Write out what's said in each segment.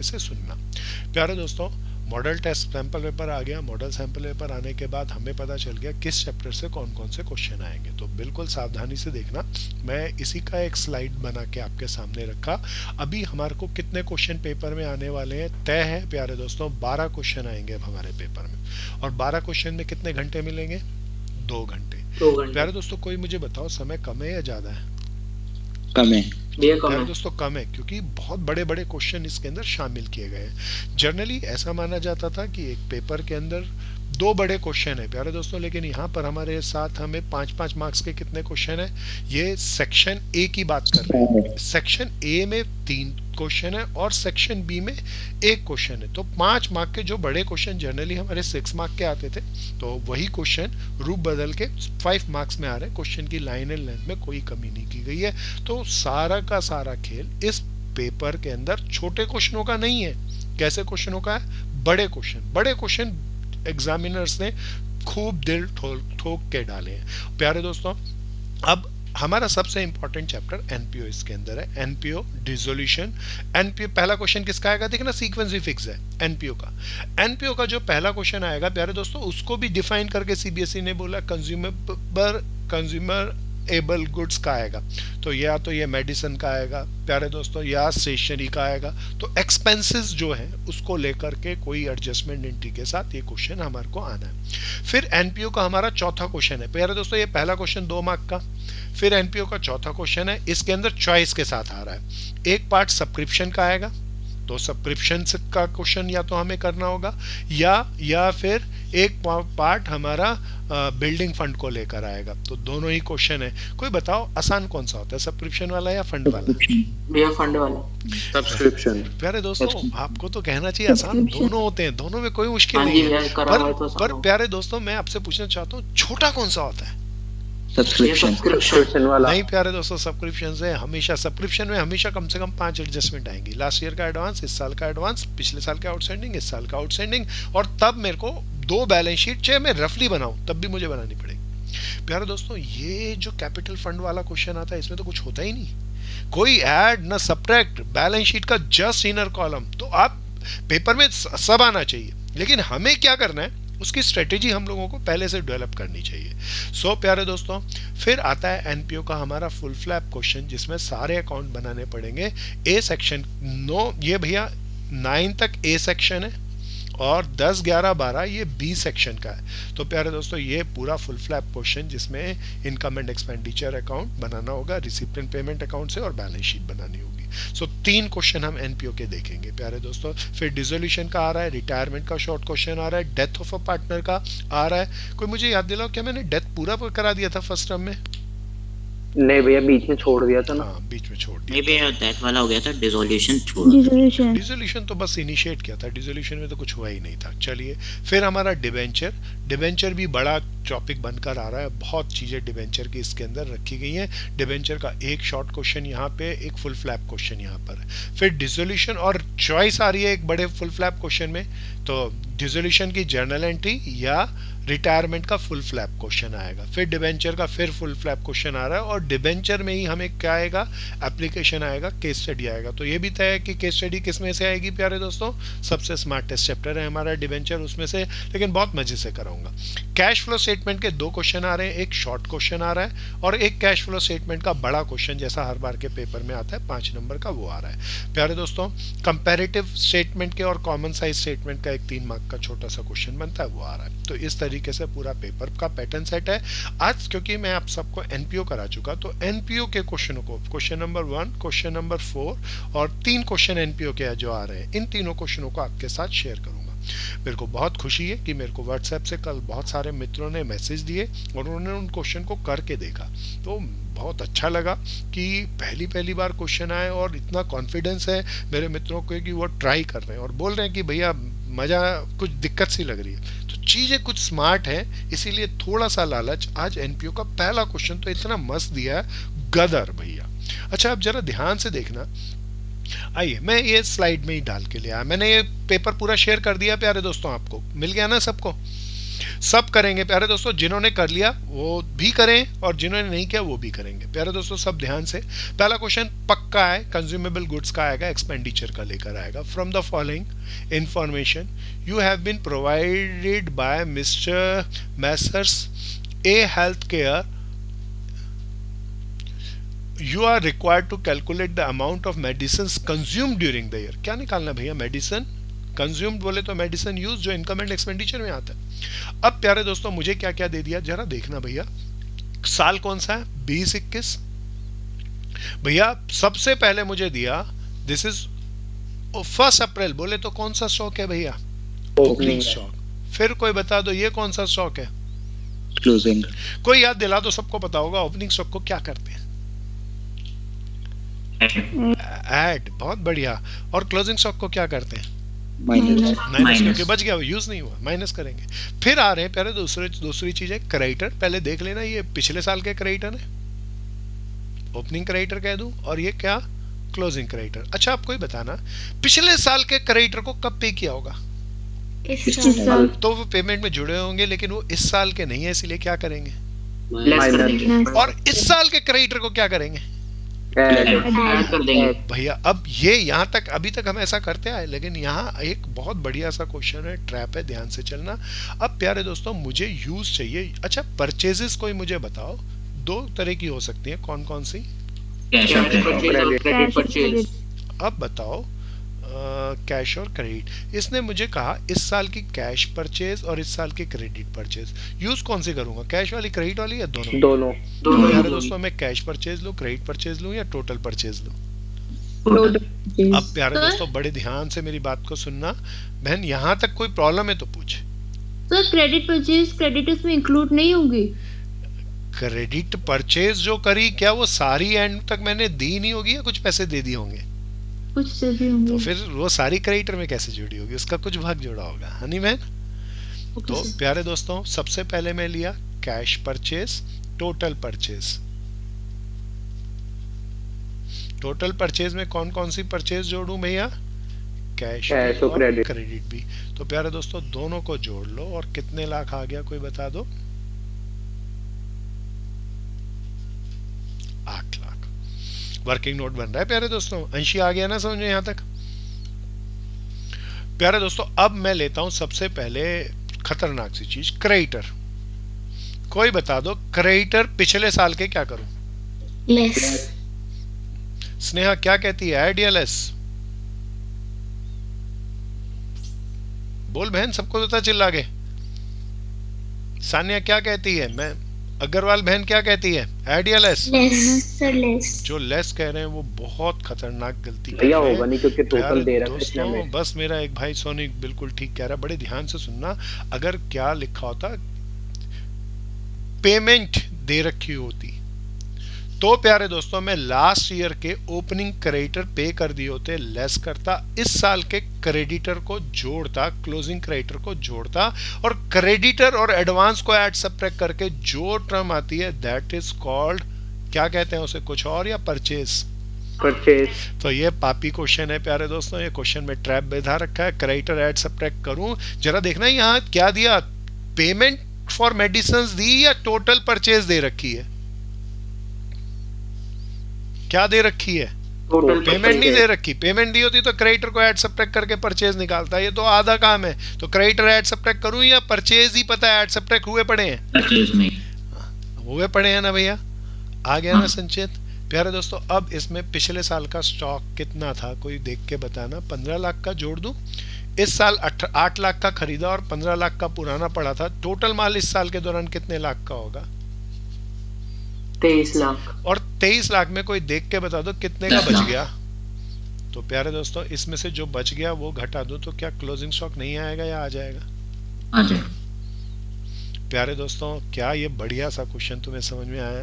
से सुनना। प्यारे दोस्तों, मॉडल टेस्ट सैंपल पेपर आ गया। मॉडल सैंपल पेपर आने के बाद हमें पता चल गया किस चैप्टर से कौन कौन से क्वेश्चन आएंगे। तो बिल्कुल सावधानी से देखना, मैं इसी का एक स्लाइड बना के आपके सामने रखा। अभी हमारे को कितने क्वेश्चन पेपर में आने वाले हैं तय है प्यारे दोस्तों। 12 क्वेश्चन आएंगे अब हमारे पेपर में, और 12 क्वेश्चन में कितने घंटे मिलेंगे? 2 घंटे। 2 घंटे। प्यारे दोस्तों, कोई मुझे बताओ समय कम है या ज्यादा है? कम है। प्यारे दोस्तों कम है, क्योंकि बहुत बड़े बड़े क्वेश्चन इसके अंदर शामिल किए गए हैं। जनरली ऐसा माना जाता था कि एक पेपर के अंदर 2 बड़े क्वेश्चन है प्यारे दोस्तों, लेकिन यहाँ पर हमारे साथ हमें 5-5 मार्क्स के कितने क्वेश्चन है? ये सेक्शन ए की बात कर रहे हैं। सेक्शन ए में 3 क्वेश्चन है और सेक्शन बी में 1 क्वेश्चन है। तो 5 मार्क के जो बड़े क्वेश्चन जनरली हमारे 6 मार्क के आते थे, तो वही क्वेश्चन रूप बदल के 5 मार्क्स में आ रहे हैं। क्वेश्चन की लाइन एंड लेंथ में कोई कमी नहीं की गई है। तो सारा का सारा खेल इस पेपर के अंदर छोटे क्वेश्चनों का नहीं है। कैसे क्वेश्चनों का है? बड़े क्वेश्चन। बड़े क्वेश्चन एग्जामिनर्स ने खूब दिल ठोक के डाले हैं। प्यारे दोस्तों, अब हमारा सबसे इंपॉर्टेंट चैप्टर एनपीओ इसके अंदर है। NPO dissolution. एनपीओ पहला क्वेश्चन किसका आएगा? देखना सीक्वेंस भी फिक्स है एनपीओ का। एनपीओ का जो पहला क्वेश्चन आएगा प्यारे दोस्तों, उसको भी डिफाइन करके सीबीएसई ने बोला कंज्यूमर एबल गुड्स का आएगा। तो ये मेडिसिन का आएगा प्यारे दोस्तों, या स्टेशनरी का आएगा। तो एक्सपेंसेस जो है उसको लेकर के कोई एडजस्टमेंट एंट्री के साथ ये क्वेश्चन हमारे को आना है। फिर एनपीओ का हमारा चौथा क्वेश्चन है प्यारे दोस्तों, ये पहला क्वेश्चन 2 मार्क का। फिर एनपीओ का चौथा क्वेश्चन है, इसके अंदर चॉइस के साथ आ रहा है। एक पार्ट सब्सक्रिप्शन का आएगा, तो सब्सक्रिप्शन का क्वेश्चन या तो हमें करना होगा, या फिर एक पार्ट हमारा बिल्डिंग फंड को लेकर आएगा। तो दोनों ही क्वेश्चन है। कोई बताओ आसान कौन सा होता है, सब्सक्रिप्शन वाला या फंड वाला? भैया फंड वाला। सब्सक्रिप्शन। प्यारे दोस्तों, आपको तो कहना चाहिए आसान दोनों होते हैं, दोनों में कोई मुश्किल नहीं है। पर प्यारे दोस्तों, मैं आपसे पूछना चाहता हूँ छोटा कौन सा होता है? सब्सक्रिप्शन वाला। नहीं प्यारे दोस्तों, सब्सक्रिप्शन से हमेशा, सब्सक्रिप्शन में हमेशा कम से कम 5 एडजस्टमेंट आएंगी। लास्ट ईयर का एडवांस, इस साल का एडवांस, पिछले साल का आउटस्टैंडिंग, इस साल का आउटस्टैंडिंग, और तब मेरे को 2 बैलेंस शीट चाहे मैं रफली बनाऊं तब भी मुझे बनानी पड़ेगी। प्यारे दोस्तों, ये जो कैपिटल फंड वाला क्वेश्चन आता है, इसमें तो कुछ होता ही नहीं, कोई ऐड ना सब्ट्रैक्ट, बैलेंस शीट का जस्ट इनर कॉलम। तो आप पेपर में सब आना चाहिए, लेकिन हमें क्या करना है उसकी स्ट्रेटेजी हम लोगों को पहले से डेवलप करनी चाहिए। सो प्यारे दोस्तों, फिर आता है एनपीओ का हमारा फुल फ्लैप क्वेश्चन, जिसमें सारे अकाउंट बनाने पड़ेंगे। ए सेक्शन ये भैया 9 तक ए सेक्शन है, और 10, 11, 12 ये बी सेक्शन का है। तो प्यारे दोस्तों, ये पूरा फुल फ्लैप क्वेश्चन जिसमें इनकम एंड एक्सपेंडिचर अकाउंट बनाना होगा, रिसिप्ट एंड पेमेंट अकाउंट से, और बैलेंस शीट बनानी होगी। सो 3 क्वेश्चन हम एनपीओ के देखेंगे प्यारे दोस्तों। फिर डिसोल्यूशन का आ रहा है, रिटायरमेंट का शॉर्ट क्वेश्चन आ रहा है, डेथ ऑफ अ पार्टनर का आ रहा है। कोई मुझे याद दिलाओ, क्या मैंने डेथ पूरा करा दिया था फर्स्ट टर्म में? नहीं भैया, बीच में छोड़ दिया था ना। हाँ, बीच में छोड़ दिया। नहीं भैया, डेथ वाला हो गया था, डिसोल्यूशन डिसोल्यूशन तो बस इनिशिएट किया था, डिसोल्यूशन में तो कुछ हुआ ही नहीं था। चलिए, फिर हमारा डिबेंचर। डिबेंचर भी बड़ा टॉपिक बनकर आ रहा है, बहुत चीजें डिबेंचर की इसके अंदर रखी गई हैं। डिबेंचर का एक शॉर्ट क्वेश्चन यहाँ पे, एक फुल फ्लैप क्वेश्चन यहाँ पर। फिर डिसोल्यूशन और चॉइस आ रही है एक बड़े फुल फ्लैप क्वेश्चन में। तो डिसोल्यूशन की जर्नल एंट्री या रिटायरमेंट का फुल फ्लैप क्वेश्चन आएगा। फिर डिबेंचर का फिर फुल फ्लैप क्वेश्चन आ रहा है, और डिबेंचर में ही हमें क्या आएगा? एप्लीकेशन आएगा, केस स्टडी आएगा। तो ये भी तय है कि केस स्टडी किस में से आएगी प्यारे दोस्तों? सबसे स्मार्टेस्ट चैप्टर है हमारा डिबेंचर, उसमें से, लेकिन बहुत मजे से कराऊंगा। कैश फ्लो स्टेटमेंट के 2 क्वेश्चन आ रहे हैं, एक शॉर्ट क्वेश्चन आ रहा है, और एक कैश फ्लो स्टेटमेंट का बड़ा क्वेश्चन जैसा हर बार के पेपर में आता है 5 नंबर का, वो आ रहा है। प्यारे दोस्तों, कंपैरेटिव स्टेटमेंट के और कॉमन साइज स्टेटमेंट का एक 3 मार्क का छोटा सा क्वेश्चन बनता है, वो आ रहा है। तो इस तरीके से पूरा पेपर का पैटर्न सेट है। आज क्योंकि मैं आप सबको एनपीओ करा चुका, तो एनपीओ के क्वेश्चनों को, क्वेश्चन नंबर 1, क्वेश्चन नंबर 4 और 3 क्वेश्चन एनपीओ के जो आ रहे हैं, इन तीनों क्वेश्चनों को आपके साथ शेयर करूंगा। मेरे को बहुत खुशी है कि मेरे को व्हाट्सएप से कल बहुत सारे मित्रों ने मैसेज दिए और उन्होंने उन क्वेश्चन को करके देखा। तो बहुत अच्छा लगा कि पहली बार क्वेश्चन आए, और इतना कॉन्फिडेंस है मेरे मित्रों को कि वो ट्राई कर रहे हैं और बोल रहे हैं कि भैया मजा, कुछ दिक्कत सी लग रही है। तो चीजें कुछ स्मार्ट है, इसीलिए थोड़ा सा लालच। आज एनपीओ का पहला क्वेश्चन तो इतना मस्त दिया है, गदर भैया। अच्छा, अब जरा ध्यान से देखना। आइए, मैं ये स्लाइड में ही डाल के ले आया, मैंने ये पेपर पूरा शेयर कर दिया प्यारे दोस्तों, आपको मिल गया ना सबको? सब करेंगे प्यारे दोस्तों, जिन्होंने कर लिया वो भी करें और जिन्होंने नहीं किया वो भी करेंगे। प्यारे दोस्तों सब ध्यान से, पहला क्वेश्चन पक्का है, कंज्यूमेबल गुड्स का आएगा, एक्सपेंडिचर का लेकर आएगा। From the following information you have been provided by mister messrs A health care, you are required to calculate the amount of medicines consumed during the year। क्या निकालना भैया, मेडिसिन कंज्यूम्ड बोले तो मेडिसिन यूज, जो income and expenditure में आता है। अब प्यारे दोस्तों मुझे क्या क्या दे दिया जरा देखना भैया, साल कौन सा है, 2021 भैया। सबसे पहले मुझे दिया दिस इज 1 अप्रैल, बोले तो कौन सा स्टॉक है भैया, ओपनिंग स्टॉक। फिर कोई बता दो ये कौन सा स्टॉक है, क्लोजिंग। कोई याद दिला दो, सबको पता होगा ओपनिंग स्टॉक को क्या करते हैं, ऐड, बहुत बढ़िया। और क्लोजिंग स्टॉक को क्या करते हैं, माइनस। माइनस, क्योंकि बच गया वो, यूज नहीं हुआ, माइनस करेंगे। फिर आ रहे हैं पहले दूसरी चीज है क्रेडिटर, पहले देख लेना ये पिछले साल के क्रेडिटर है, ओपनिंग क्रेडिटर कह दूं, और ये क्या, क्लोजिंग क्रेडिटर। अच्छा आपको ही बताना पिछले साल के क्रेडिटर को कब पे किया होगा, इस साल। तो वो पेमेंट में जुड़े होंगे, लेकिन वो इस साल के नहीं है, इसलिए क्या करेंगे, माइनस। और इस साल के क्रेडिटर को क्या करेंगे, ऐड कर देंगे। भैया। अब ये यहाँ तक अभी तक हम ऐसा करते आए, लेकिन यहाँ एक बहुत बढ़िया सा क्वेश्चन है, ट्रैप है, ध्यान से चलना। अब प्यारे दोस्तों मुझे यूज चाहिए, अच्छा परचेजेस कोई मुझे बताओ, 2 तरह की हो सकती है, कौन कौन सी, कैश और क्रेडिट परचेज। अब बताओ कैश और क्रेडिट। इसने मुझे कहा इस साल की कैश परचेज और इस साल की क्रेडिट परचेज, यूज कौन सी करूंगा, कैश वाली, क्रेडिट वाली, या दोनों? दोनों। तो यार दोस्तों मैं कैश परचेज लूं, क्रेडिट परचेज लूं, या टोटल परचेज लूं? अब प्यारे दोस्तों बड़े ध्यान से मेरी बात को सुनना, बहन यहाँ तक कोई प्रॉब्लम है तो पूछ। सर क्रेडिट परचेज क्रेडिटर्स में इंक्लूड नहीं होंगी? क्रेडिट परचेज जो करी, क्या वो सारी एंड तक मैंने दी नहीं होगी, या कुछ पैसे दे दिए होंगे, कुछ से भी होंगे। तो फिर वो सारी क्रेडिटर में कैसे जुड़ी होगी, उसका कुछ भाग जुड़ा होगा, हनी मैन। तो प्यारे दोस्तों सबसे पहले मैं लिया cash purchase, total purchase. Total purchase में कौन कौन सी परचेज जोड़ूं भैया, कैश और क्रेडिट भी। तो प्यारे दोस्तों दोनों को जोड़ लो, और कितने लाख आ गया कोई बता दो, 8 लाख। वर्किंग नोट बन रहा है प्यारे दोस्तों, अंशी आ गया ना समझ में यहां तक। प्यारे दोस्तों अब मैं लेता हूं सबसे पहले खतरनाक सी चीज, क्रेडिटर। कोई बता दो क्रेडिटर पिछले साल के क्या करूं, लेस। स्नेहा क्या कहती है, ऐड या लेस? बोल बहन, सबको पता चिल्ला के। सानिया क्या कहती है, मैं अग्रवाल बहन क्या कहती है, ऐड या लेस? Sir less. जो लेस कह रहे हैं वो बहुत खतरनाक गलती कर भैया रहे हैं। होगा नहीं, क्योंकि प्यारे टोटल दे रहा है दोस्तों इसमें। बस मेरा एक भाई सोनिक बिल्कुल ठीक कह रहा है, बड़े ध्यान से सुनना। अगर क्या लिखा होता, पेमेंट दे रखी होती, तो प्यारे दोस्तों मैं लास्ट ईयर के ओपनिंग क्रेडिटर पे कर दिए होते, लेस करता, इस साल के क्रेडिटर को जोड़ता, क्लोजिंग क्रेडिटर को जोड़ता, और क्रेडिटर और एडवांस को ऐड सबट्रैक्ट करके जो टर्म आती है दैट इज कॉल्ड, क्या कहते हैं उसे, कुछ और या परचेज? परचेज। तो ये पापी क्वेश्चन है प्यारे दोस्तों, ये क्वेश्चन में ट्रैप बेधा रखा है। क्रेडिटर ऐड सबट्रैक्ट करूं, जरा देखना यहाँ क्या दिया, पेमेंट फॉर मेडिसिन दी या टोटल परचेज दे रखी है, क्या दे रखी है, पेमेंट नहीं दे रखी। पेमेंट दी होती तो क्रेडिटर को ऐड सबट्रैक्ट करके परचेज निकालता, ये तो आधा काम है। तो क्रेडिटर ऐड सबट्रैक्ट करूं या परचेज ही पता है ऐड सबट्रैक्ट हुए पड़े हैं, परचेज में हुए पड़े हैं ना भैया, आ गया ना संचित। प्यारे दोस्तों अब इसमें पिछले साल का स्टॉक कितना था कोई देख के बताना, 15 लाख का जोड़ दूं, इस साल 8 लाख का खरीदा और 15 लाख का पुराना पड़ा था, टोटल माल इस साल के दौरान कितने लाख का होगा, 23 लाख। और 23 लाख में कोई देख के बता दो कितने का बच गया। तो प्यारे दोस्तों इसमें से जो बच गया वो घटा दो, तो क्या क्लोजिंग स्टॉक नहीं आएगा या आ जाएगा? आ जाए। प्यारे दोस्तों क्या ये बढ़िया सा क्वेश्चन तुम्हें समझ में आया?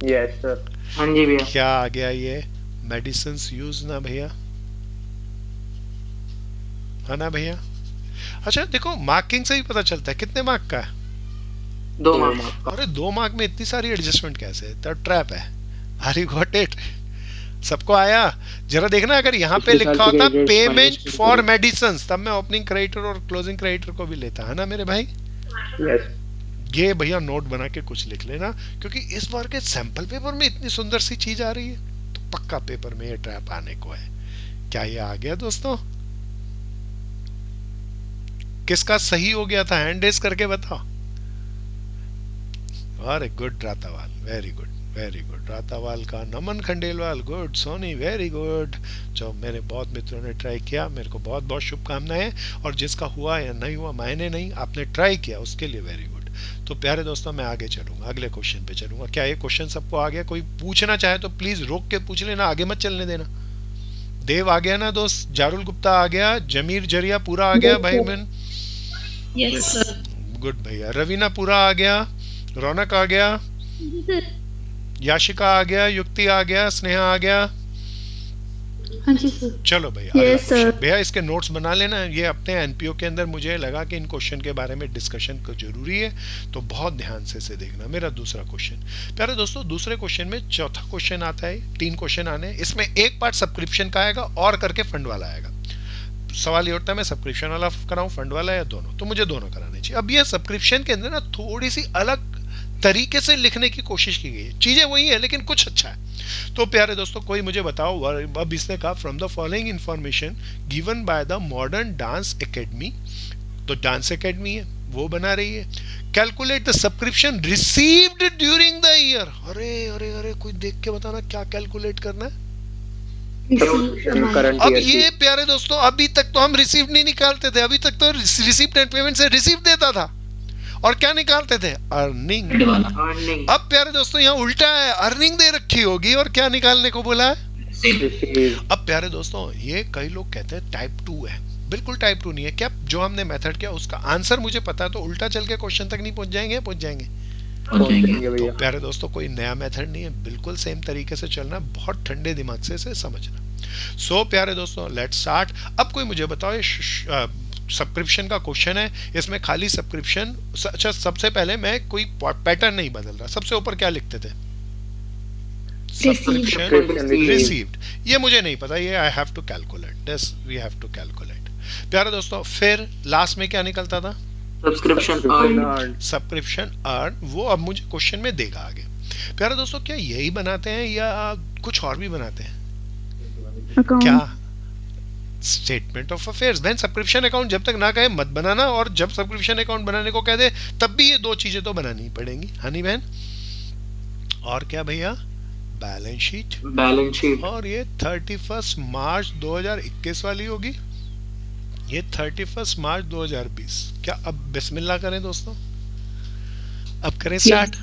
Yes sir. हाँ जी भैया। क्या आ गया ये, मेडिसिन यूज ना भैया, है ना भैया? अच्छा देखो मार्किंग से ही पता चलता है कितने मार्क का है, 2 मार्क। अरे 2 मार्क में इतनी सारी एडजस्टमेंट कैसे, तो ट्रैप है। Are you got it? सबको आया? जरा देखना अगर यहाँ पे लिखा होता पेमेंट फॉर मेडिसिन, तब मैं ओपनिंग क्रेडिटर और क्लोजिंग क्रेडिटर को भी लेता, है ना मेरे भाई? Yes. ये भैया नोट बना के कुछ लिख लेना, क्योंकि इस बार के सैंपल पेपर में इतनी सुंदर सी चीज आ रही है, तो पक्का पेपर में ये ट्रैप आने को है। क्या ये आ गया दोस्तों? किसका सही हो गया था? हैंड रेज करके बताओ। अरे good Ratawal, very good very good. Ratawal का Naman Khandelwal, good. Soni, very good. जो मेरे बहुत मित्रों ने ट्राई किया, मेरे को बहुत बहुत शुभकामनाएं। और जिसका हुआ या नहीं हुआ मायने नहीं, आपने ट्राई किया उसके लिए वेरी गुड। तो प्यारे दोस्तों मैं आगे चलूंगा, अगले क्वेश्चन पे चलूंगा। क्या ये क्वेश्चन सबको आ गया? कोई पूछना चाहे तो प्लीज रोक के पूछ लेना, आगे मत चलने देना। देव आ गया ना दोस्त? जारुल गुप्ता आ गया? जमीर जरिया पूरा आ गया भाई बहन? Yes sir. गुड भैया। रवीना पूरा आ गया? रौनक आ गया? याशिका आ गया? युक्ति आ गया? स्नेहा आ गया? हाँ जी सर। चलो भैया Yes, अगला sir. क्वेश्चन। भैया इसके नोट्स बना लेना। ये अपने एनपीओ के अंदर मुझे लगा कि इन क्वेश्चन के बारे में डिस्कशन को जरूरी है, तो बहुत ध्यान से इसे देखना। मेरा दूसरा क्वेश्चन, प्यारे दोस्तों दूसरे क्वेश्चन में चौथा क्वेश्चन आता है, 3 क्वेश्चन आने हैं। इसमें एक पार्ट सब्सक्रिप्शन का आएगा और करके फंड वाला आएगा। सवाल ये उठता है मैं सब्सक्रिप्शन वाला कराऊं, फंड वाला, या दोनों? तो मुझे दोनों कराने चाहिए। अब ये सब्सक्रिप्शन के अंदर ना थोड़ी सी अलग तरीके से लिखने की कोशिश की गई है, चीजें वही है लेकिन कुछ अच्छा है। तो प्यारे दोस्तों कोई मुझे बताओ, अब इसने कहा from the following information given by the modern dance academy, तो डांस एकेडमी है वो बना रही है। Calculate the subscription received during the year. अरे अरे अरे कोई देख के बताना क्या कैलकुलेट करना है। Current अब year की. ये प्यारे दोस्तों अभी तक तो हम रिसीव नहीं निकालते थे, अभी तक तो रिसीव्ड एंड पेमेंट से रिसीव देता था, और क्या निकालते थे? अर्निंग। हेड वाला अर्निंग। अब प्यारे दोस्तों यहाँ उल्टा है, अर्निंग दे रखी होगी और क्या निकालने को बोला है? सेम। Receive. अब प्यारे दोस्तों ये कई लोग कहते हैं टाइप 2 है, बिल्कुल टाइप 2 नहीं है। क्या जो हमने मेथड किया उसका आंसर मुझे पता है, तो उल्टा चल के क्वेश्चन तक नहीं पहुंच जाएंगे? पहुंच जाएंगे। पहुंच जाएंगे। पहुंचेंगे तो भैया. प्यारे दोस्तों कोई नया मेथड नहीं है, बिल्कुल सेम तरीके से चलना, बहुत ठंडे दिमाग से इसे समझना। सो प्यारे दोस्तों लेट्स स्टार्ट। अब कोई मुझे बताओ, ये सब्सक्रिप्शन का क्वेश्चन है, इसमें खाली सब्सक्रिप्शन। अच्छा सबसे पहले मैं कोई पैटर्न नहीं बदल रहा, सबसे ऊपर क्या लिखते थे? Subscription Received. रिसीव्ड। ये मुझे नहीं पता, ये I have to calculate this, we have to calculate. प्यारे दोस्तों फिर लास्ट में क्या निकलता था? Subscription Subscription earn. earned. Subscription earn, वो अब मुझे क्वेश्चन में देगा आगे। प्यारे दोस्तों क्या यही बनाते हैं या कुछ और भी बनाते हैं? क्या? Statement of affairs. वैन सब्सक्रिप्शन अकाउंट जब तक ना कहे मत बनाना, और जब सब्सक्रिप्शन अकाउंट बनाने को कह दे तब भी ये दो चीजें तो बनानी ही पड़ेंगी, हनी बहन। और क्या भैया? Balance sheet. Balance sheet. और ये 31 मार्च 2021 वाली होगी, ये 31 मार्च 2020। क्या अब बिस्मिल्लाह करें दोस्तों? अब करें स्टार्ट।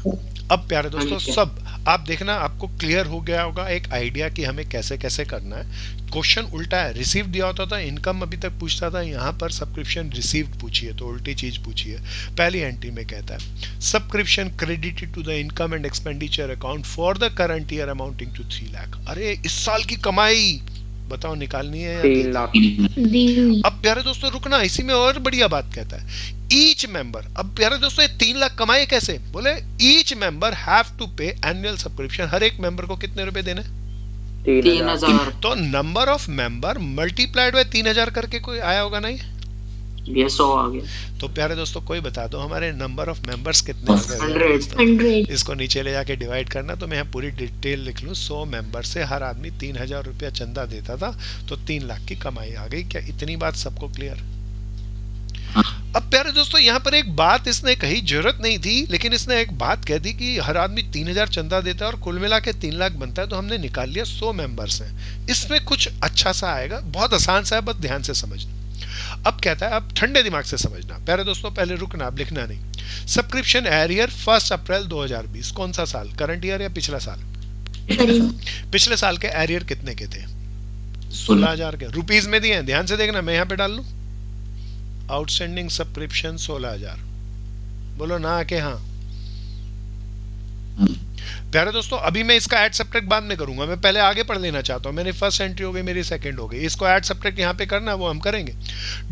अब प्यारे दोस्तों सब आप देखना, आपको क्लियर हो गया होगा एक आइडिया कि हमें कैसे कैसे करना है। क्वेश्चन उल्टा है, रिसीव दिया होता था, इनकम अभी तक पूछता था, यहाँ पर सब्सक्रिप्शन रिसीव्ड पूछी है, तो उल्टी चीज पूछी है। पहली एंट्री में कहता है subscription credited to the income and expenditure account for the current year amounting to 3 lakh. अरे इस साल की कमाई बताओ निकालनी है या 3 लाख. दी हुई। अब प्यारे दोस्तों रुकना, इसी में और बढ़िया बात कहता है ईच मेंबर। अब प्यारे दोस्तों ये 3 लाख कमाए कैसे? बोले ईच मेंबर हैव टू पे एनुअल सब्सक्रिप्शन। हर एक मेंबर को कितने रुपए देने? 3,000. 3000। तो number of member multiplied by 3000 करके कोई आया होगा नहीं? ये 100 आ गया। तो प्यारे दोस्तों कोई बता दो हमारे नंबर ऑफ मेंबर्स कितने हो गए? 100। 100। इसको नीचे ले जाके डिवाइड करना, तो मैं यहाँ पूरी डिटेल लिख लूँ। 100 मेंबर से हर आदमी 3000 रुपया चंदा देता था, तो 3 लाख की कमाई आ गई। क्या इतनी बात सबको क्लियर? अब प्यारे दोस्तों यहाँ पर एक बात इसने कही, जरूरत नहीं थी लेकिन इसने एक बात कह दी कि हर आदमी 3000 चंदा देता है और कुल मिला के 3 लाख बनता है, तो हमने निकाल लिया 100 मेंबर्स हैं। इसमें कुछ अच्छा सा आएगा, बहुत आसान सा है, बस ध्यान से समझना। अब कहता है अब ठंडे दिमाग से समझना प्यारे दोस्तों, पहले रुकना, अब लिखना नहीं। सब्सक्रिप्शन एरियर 1 अप्रैल 2020, कौन सा साल? करंट ईयर या पिछला साल? पिछले साल के एरियर कितने के थे? 16,000 के। रुपीज में दिए हैं, ध्यान से देखना, मैं यहाँ पे डाल लूं आउटस्टैंडिंग सब्सक्रिप्शन 16,000। बोलो ना के हाँ। प्यारे दोस्तों अभी मैं इसका ऐड सब्ट्रैक्ट बाद में करूंगा, मैं पहले आगे पढ़ लेना चाहता हूं। मेरी फर्स्ट एंट्री हो गई, मेरी सेकंड हो गई, इसको ऐड सब्ट्रैक्ट यहाँ पे करना वो हम करेंगे।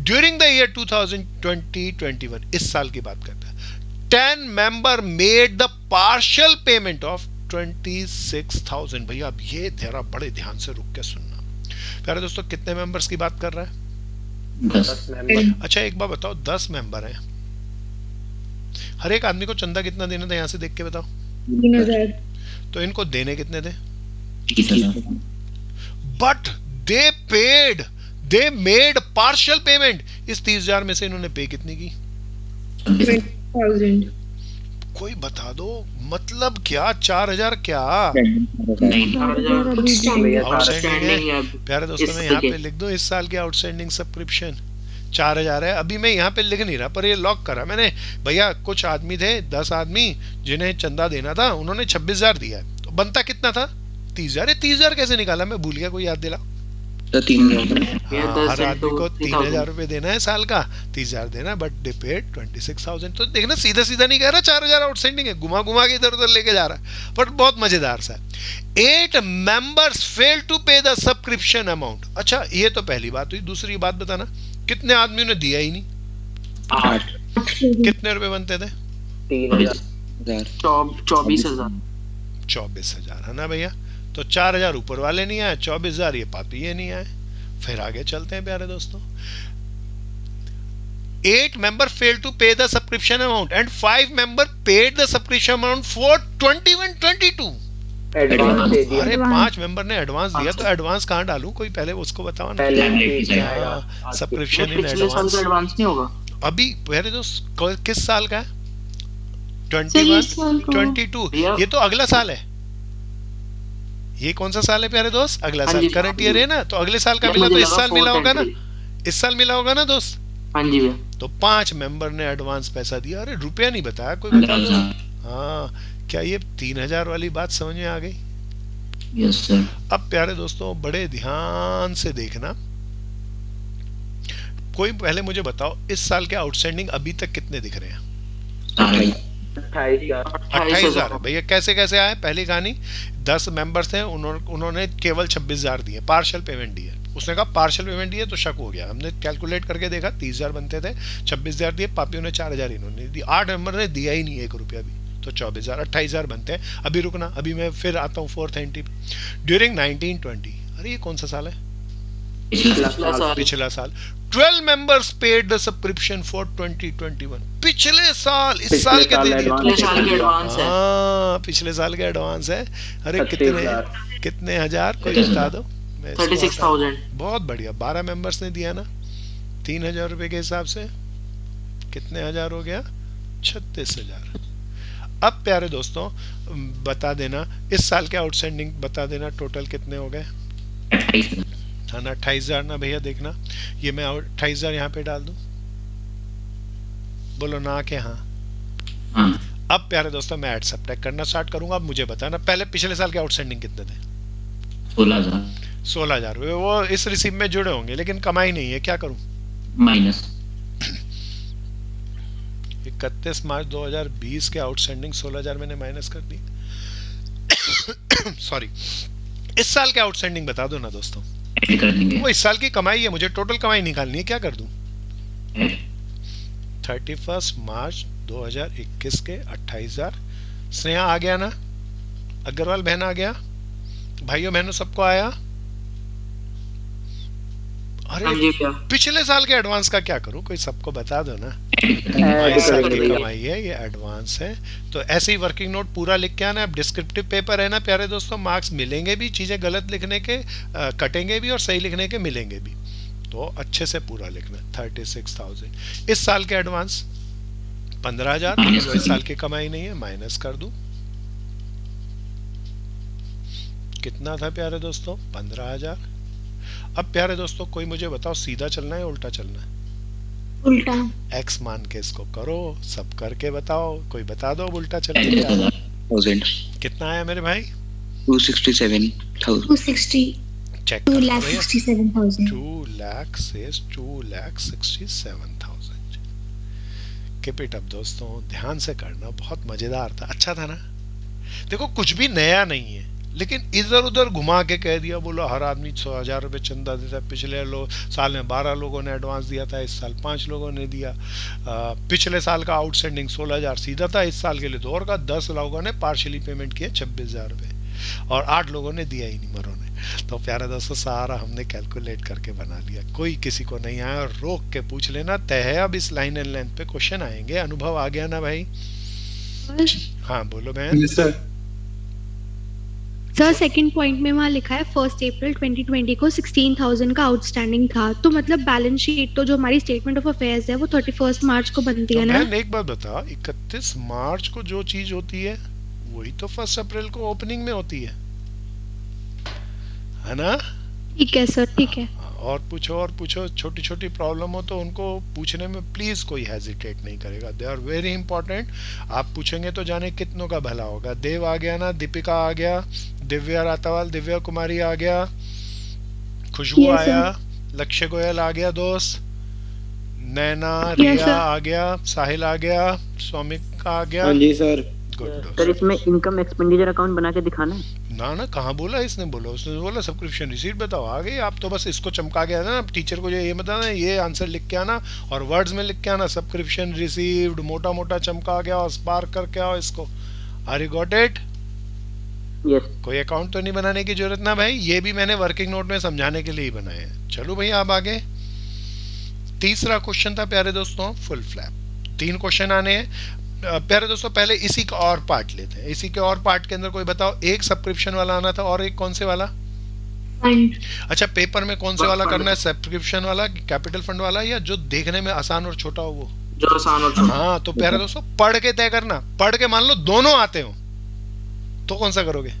ड्यूरिंग द ईयर 2020-21, इस साल की बात करता है, 10 member made the partial payment of 26,000। भैया अब ये जरा बड़े ध्यान से रुक के सुनना। प्यारे दोस्तों कितने मेंबर्स की बात कर रहा है? 10 member. अच्छा एक बार बताओ, 10 मेंबर हैं, हर एक आदमी को चंदा कितना देना था यहाँ से देख के बताओ। 3,000। तो इनको देने कितने थे? 30,000। But they paid, they made partial payment. इस 30,000 में से इन्होंने पे कितनी की? 20,000। कोई बता दो, मतलब क्या? 4,000 क्या? नहीं, 4,000 Outstanding। आउटस्टैंडिंग है। प्यारे दोस्तों इस मैं यहाँ पे के। लिख दो इस साल के आउटस्टैंडिंग सब्सक्रिप्शन 4,000 है। अभी मैं यहाँ पे लिख नहीं रहा, पर ये लॉक करा मैंने। भैया कुछ आदमी थे, 10 आदमी जिन्हें चंदा देना था, उन्होंने 26,000 दिया है, तो बनता कितना था? 30,000। ये 30,000 कैसे निकाला? मैं भूल गया, कोई याद दिला। तो 3,000। ये हाँ, 10 हर आदमी को 3,000 3,000 रुपए देना है साल का, 30,000 देना, बट दे पेड 26,000। तो देखना सीधा सीधा नहीं कह रहा 4,000 आउटस्टैंडिंग है, घुमा घुमा के इधर उधर लेके जा रहा है, बट बहुत मजेदार सा है। 8 मेंबर्स फेल टू पे द सब्सक्रिप्शन अमाउंट। अच्छा ये तो पहली बात हुई। दूसरी बात बताना, कितने आदमियों ने दिया ही नहीं? 8 कितने रुपए बनते थे? 3,000। 24,000। 24,000 है ना भैया। तो 4,000 ऊपर वाले नहीं आए, 24,000 ये पापी ये नहीं आए। फिर आगे चलते हैं प्यारे दोस्तों। 8 member failed to pay the subscription amount and 5 member paid the subscription amount for 21-22। Advance दे दिया। अरे 5 मेंबर ने एडवांस दिया, तो एडवांस कहाँ डालूं? कोई पहले उसको बताओ ना। पहले Family से आएगा। सब्सक्रिप्शन इन पिछले साल एडवांस से एडवांस नहीं होगा। अभी पहले दोस्त किस साल का है? सर, ये 21 साल का। 22। भैया। ये तो अगला साल है। ये कौन सा साल है प्यारे दोस्त? अगला हाँ साल। जी, करंट हाँ ईयर जी। है ना, तो अगले साल का मिला मुझे तो इस लगा साल मिला 4th होगा ना, entry। इस साल मिला होगा ना दोस्त। हाँ जी भैया। तो 5 मेंबर ने एडवांस पैसा दिया। अरे रुपया नहीं बताया, कोई बता दो। 15,000। हाँ, क्या ये 3,000 वाली बात समझ में आ गई? Yes sir. अब प्यारे दोस्तों बड़े ध्यान से देखना। कोई पहले मुझे बताओ, इस साल के आउटस्टैंडिंग अभी तक कितने दिख रहे हैं? 28,000। 28,000 है भैया। कैसे कैसे आए? पहली कहानी, 10 मेंबर्स थे, उन्होंने केवल 26,000 दिए, पार्शियल पेमेंट दिए। उसने कहा पार्शियल पेमेंट दिए तो शक हो गया। हमने कैलकुलेट करके देखा, 30,000 बनते थे, 26,000 दिए, पापियों ने 4,000 इन्होंने दिए। 8 मेंबर ने दिया ही नहीं 1 रुपया भी, तो 24,000, 28,000 बनते हैं। अभी रुकना, अभी मैं फिर आता हूँ 4th एंट्री पे। ड्यूरिंग 1920, अरे ये कौन सा साल है? पिछला साल। पिछला साल। 12 members paid the subscription for 2021। पिछले साल, इस साल के दे दिए। पिछले साल के एडवांस है। हाँ, पिछले साल के एडवांस है। अरे 36,000। कितने हजार कोई बता दो। मैं इसको 36,000। बहुत बढ़िया। 12 मेंबर्स ने दिया ना, 3,000 रुपए के हिसाब से कितने हजार हो गया? 36,000। अब प्यारे दोस्तों बता देना, इस साल के आउटस्टैंडिंग बता देना टोटल कितने हो गए? 28,000। है ना 28,000 ना भैया। देखना, ये मैं 28,000 यहाँ पे डाल दूं, बोलो ना के हाँ। हाँ। अब प्यारे दोस्तों मैं ऐड सब्ट्रैक्ट करना स्टार्ट करूंगा। अब मुझे बताना पहले पिछले साल के आउटस्टैंडिंग कितने थे? 16,000। 16,000 रुपए। वो इस रिसीव में जुड़े होंगे, लेकिन कमाई नहीं है, क्या करूं? माइनस। 31 मार्च 2020 के आउटस्टैंडिंग 16,000 मैंने माइनस कर दी। सॉरी, इस साल के आउटस्टैंडिंग बता दो ना दोस्तों। ऐड कर देंगे। वो इस साल की कमाई है, मुझे टोटल कमाई निकालनी है, क्या कर दूं? ऐड। 31 मार्च 2021 के 28,000। स्नेहा आ गया ना? अग्रवाल बहन आ गया? भाइयों बहनों सबको आया? हाँ अरे जी भैया। पिछले साल के एडवांस का क्या करूं? कोई सबको बता दो ना। ऐड कर देंगे। ऐड इस साल कर की दिया। कमाई है, ये एडवांस है। तो ऐसे ही वर्किंग नोट पूरा लिख के आना। अब डिस्क्रिप्टिव पेपर है ना प्यारे दोस्तों, मार्क्स मिलेंगे भी, चीजें गलत लिखने के कटेंगे भी और सही लिखने के मिलेंगे भी, तो अच्छे से पूरा लिखना। 36,000 इस साल के एडवांस। 15,000 माइनस जो कर इस साल की कमाई नहीं है, माइनस कर दूं। कितना था प्यारे दोस्तों? 15,000। अब प्यारे दोस्तों कोई मुझे बताओ, सीधा चलना है उल्टा चलना है? उल्टा। एक्स मान के इसको करो, सब करके बताओ। कोई बता दो अब उल्टा चल के ऐड क्या आया? 1000। कितना आया मेरे भाई? 267,000। 260। चेक कर लो भैया। 2,67,000। 2 लाख से 2,67,000। कीप इट अप दोस्तों, ध्यान से करना, बहुत मजेदार था, अच्छा था ना? देखो कुछ भी नया नहीं है, लेकिन इधर उधर घुमा के कह दिया, बोलो हर आदमी 100,000 रुपये चंदा देता है। पिछले साल में 12 लोगों ने एडवांस दिया था, इस साल 5 लोगों ने दिया। पिछले साल का आउटस्टैंडिंग 16,000 सीधा था, इस साल के लिए तो और का 10 लोगों ने पार्शियली पेमेंट किया 26,000 रुपये। और 8 लोगों ने दिया ही नहीं मरों ने। तो प्यारे दोस्तों सारा हमने कैलकुलेट करके बना लिया, कोई किसी को नहीं आया, और रोक के पूछ लेना तय है। अब इस लाइन एंड लेंथ पे क्वेश्चन आएंगे। अनुभव आ गया ना भाई? हाँ बोलो बहन। सर सेकंड पॉइंट में वहाँ लिखा है 1 अप्रैल 2020 को 16,000 का आउटस्टैंडिंग था, तो मतलब बैलेंस शीट तो जो हमारी स्टेटमेंट ऑफ अफेयर्स है वो 31 मार्च को बनती है ना? बहन एक बात बता, 31 मार्च को जो चीज होती है वही तो 1 अप्रैल को ओपनिंग में होती है ना? ठीक है सर, ठीक है। और पूछो, छोटी छोटी प्रॉब्लम हो तो उनको पूछने में प्लीज कोई हेजिटेट नहीं करेगा, दे आर वेरी इंपॉर्टेंट। आप पूछेंगे तो जाने कितनों का भला होगा। देव आ गया ना, दीपिका आ गया, दिव्या रातावाल, दिव्या कुमारी आ गया, खुशबू Yes, आया, लक्ष्य गोयल आ गया दोस्त, नैना, रिया आ गया, साहिल आ गया, सौमिक आ गया। हाँ जी सर। गुड। सर इसमें इनकम एक्सपेंडिचर अकाउंट बना के दिखाना है। ना कहाँ बोला इसने, बोला उसने, बोला सब्सक्रिप्शन रिसीट बताओ। आ गई आप तो बस इसको चमका के आना, टीचर को जो ये बताना, ये आंसर लिख के आना और वर्ड्स में लिख के आना, सब्सक्रिप्शन रिसीव्ड मोटा मोटा चमका के आओ, स्पार्क करके आओ इसको। Are you got it? Yes. कोई अकाउंट तो नहीं बनाने की जरूरत ना भाई, ये भी मैंने वर्किंग नोट में समझाने के लिए ही बनाए हैं। चलो भैया अब आगे। तीसरा क्वेश्चन था प्यारे दोस्तों फुल फ्लैप। 3 क्वेश्चन आने हैं प्यारे दोस्तों। पहले इसी का और पार्ट लेते हैं। इसी के और पार्ट के अंदर कोई बताओ, एक सब्सक्रिप्शन वाला आना था और एक कौन से वाला? फंड। अच्छा पेपर में कौन से वाला करना है, सब्सक्रिप्शन वाला, कैपिटल फंड वाला, या जो देखने में आसान और छोटा हो वो? जो आसान और छोटा। हाँ तो प्यारे दोस्तों पढ़ के तय करना। पढ़ के मान लो दोनों आते हो तो कौन सा करोगे?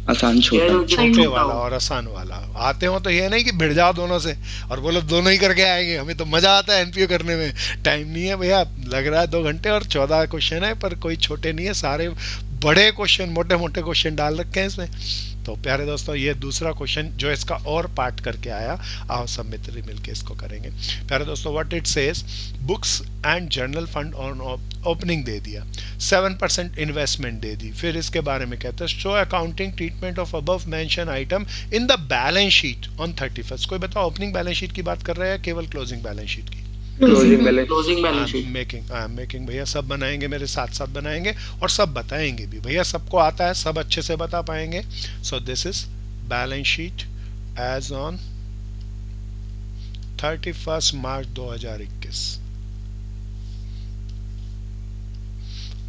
आसान छोटा। छोटे वाला और आसान वाला। आते हो तो ये नहीं कि भिड़ जाओ दोनों से और बोलो दोनों ही करके आएंगे, हमें तो मजा आता है एनपीओ करने में। टाइम नहीं है भैया, लग रहा है 2 घंटे और 14 क्वेश्चन है, पर कोई छोटे नहीं है, सारे बड़े क्वेश्चन, मोटे मोटे क्वेश्चन डाल रखे हैं इसमें। तो प्यारे दोस्तों ये दूसरा क्वेश्चन जो इसका और पार्ट करके आया, आओ सब मित्र मिलके इसको करेंगे। प्यारे दोस्तों what it says, books and journal fund on opening दे दिया, 7% इन्वेस्टमेंट दे दी। फिर इसके बारे में कहते हैं show accounting treatment of above mention item in the balance sheet on 31st। कोई बताओ ओपनिंग बैलेंस शीट की बात कर रहे हैं केवल क्लोजिंग बैलेंस शीट की? Closing balance. Closing balance sheet. Making भैया सब बनाएंगे, मेरे साथ साथ बनाएंगे और सब बताएंगे भी भैया, सबको आता है, सब अच्छे से बता पाएंगे। So this is balance sheet as on 31 March 2021।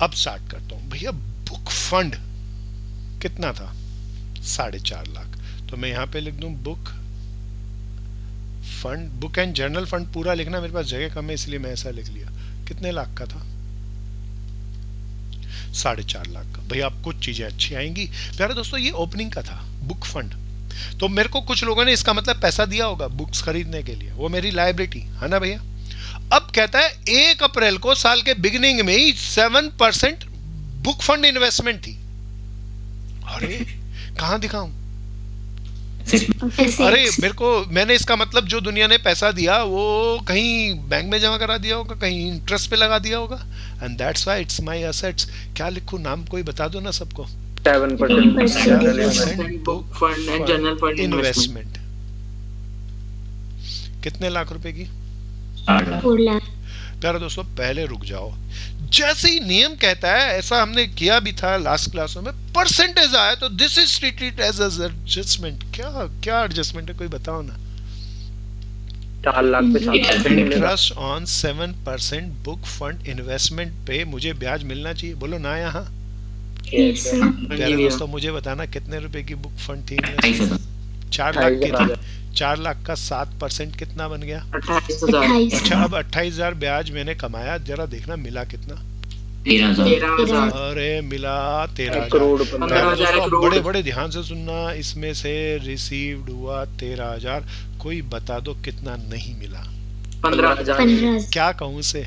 अब स्टार्ट करता हूं भैया। बुक फंड कितना था? 4.5 लाख। तो मैं यहां पे लिख दूं book fund, book and journal fund पूरा लिखना, मेरे पास जगह कम है इसलिए मैं ऐसा लिख लिया। कितने लाख का था? 4.5 लाख का। भैया आप कुछ चीजें अच्छी आएंगी प्यारे दोस्तों। ये ओपनिंग का था बुक फंड, तो मेरे को कुछ लोगों ने इसका मतलब पैसा दिया होगा बुक्स खरीदने के लिए, वो मेरी लायबिलिटी है ना भैया। अब कहता है 1 अप्रैल को साल के बिगिनिंग में ही 7% बुक फंड इन्वेस्टमेंट थी। अरे कहां दिखाऊं? अरे मेरे को, मैंने इसका मतलब जो दुनिया ने पैसा दिया वो कहीं बैंक में जमा करा दिया होगा, कहीं इंटरेस्ट पे लगा दिया होगा, and that's why it's my assets. क्या लिखूं, नाम कोई बता दो ना सबको। 7% book fund and general fund investment. कितने लाख रुपए की? 4 लाख। प्यारे दोस्तों पहले रुक जाओ, जैसे ही नियम कहता है, ऐसा हमने किया भी था लास्ट क्लासों में, परसेंटेज आया तो this is treated as adjustment. क्या एडजस्टमेंट है कोई बताओ ना? 4 लाख पे 7% interest on 7% book fund investment पे मुझे ब्याज मिलना चाहिए, बोलो ना यहाँ। Yes sir. प्यारे दोस्तों मुझे बताना कितने रुपए की बुक फंड थी? 4 लाख की थी। 4 लाख का 7% कितना बन गया? 28,000। अच्छा अब 28,000 ब्याज मैंने कमाया, जरा देखना मिला कितना? 13,000। अरे मिला 13,000 करोड़। 15,000 बड़े बड़े ध्यान से सुनना, इसमें से रिसीव्ड हुआ 13,000। कोई बता दो कितना नहीं मिला? 15,000। 15,000। क्या कहूँ से?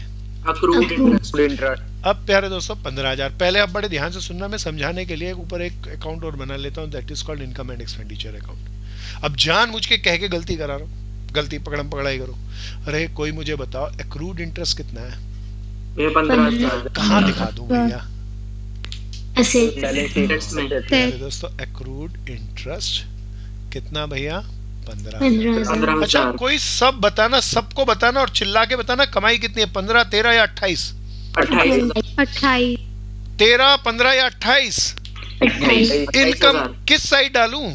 Accrued interest. इंटरेस्ट। अब प्यारे दोस्तों 15,000 पहले, अब बड़े ध्यान से सुनना, मैं समझाने के लिए ऊपर एक अकाउंट और बना लेता हूँ, that is called income and expenditure account. अब जान मुझ के कह के गलती करा रहा हूँ, गलती पकड़म पकड़ाई करो। अरे कोई मुझे बताओ एक्रूड इंटरेस्ट कितना है? 15,000। कहाँ दिखा दूं भैया? एसेट्स में। प्यारे दोस्तों एक्रूड इंटरेस्ट कितना भैया? 15,000। 15,000। अच्छा कोई सब बताना, सबको बताना और चिल्ला के बताना कमाई कितनी है, 15, 13 या 28? 28,000। 28। 13, 15 या 28? इनकम 28,000 किस साइड डालूं?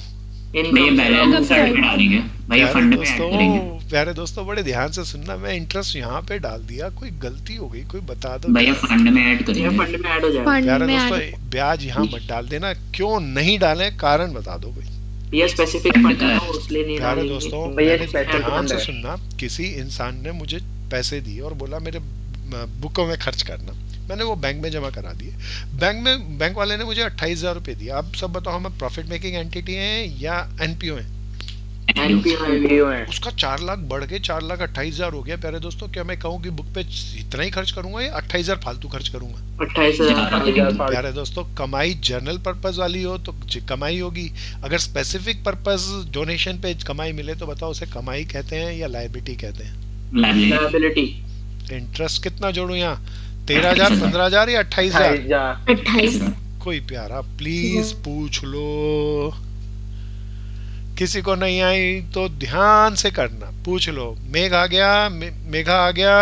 भैया बैलेंस साइड पे डालेंगे भैया, फंड में ऐड करेंगे प्यारे दोस्तों बड़े ध्यान से सुनना, मैं इंटरेस्ट यहाँ पे डाल दिया, कोई गलती हो गई, कोई बता दो। भैया, फंड में ऐड ये करेंगे। फंड में ऐड हो जाएगा। फंड प्यारे में दोस्तों ऐड ब्याज यहाँ मत डाल देना, क्यों नहीं डालें कारण बता दो कोई। ये स्पेसिफिक फंड है ना, इसलिए नहीं प्यारे डालेंगे। दोस्तों भैया, मैंने special ध्यान fund से है। सुनना, किसी इंसान ने मुझे पैसे दिए और बोला मेरे बुकों में खर्च करना, मैंने वो बैंक में जमा करा दिए। बैंक वाले ने मुझे 28,000 रुपए दिए। अब सब बताओ, हम प्रॉफिट मेकिंग एंटिटी हैं या एनपीओ हैं? एनपीओ है। उसका 4 लाख बढ़ के 4,28,000 हो गया। प्यारे दोस्तों क्या मैं कहूँ कि बुक पे इतना ही खर्च करूंगा या 28,000 फालतू खर्च करूंगा? 28,000 प्यारे दोस्तों कमाई जनरल पर्पस वाली हो तो कमाई होगी, अगर स्पेसिफिक पर्पस डोनेशन पे कमाई मिले तो बताओ उसे कमाई कहते हैं या लायबिलिटी कहते हैं? लायबिलिटी। इंटरेस्ट कितना जोड़ूं यहाँ? 13,000, 15,000 या 28,000? 28 कोई प्यारा प्लीज पूछ लो, किसी को नहीं आई तो ध्यान से करना, पूछ लो। मेघ आ गया, मेघा आ गया?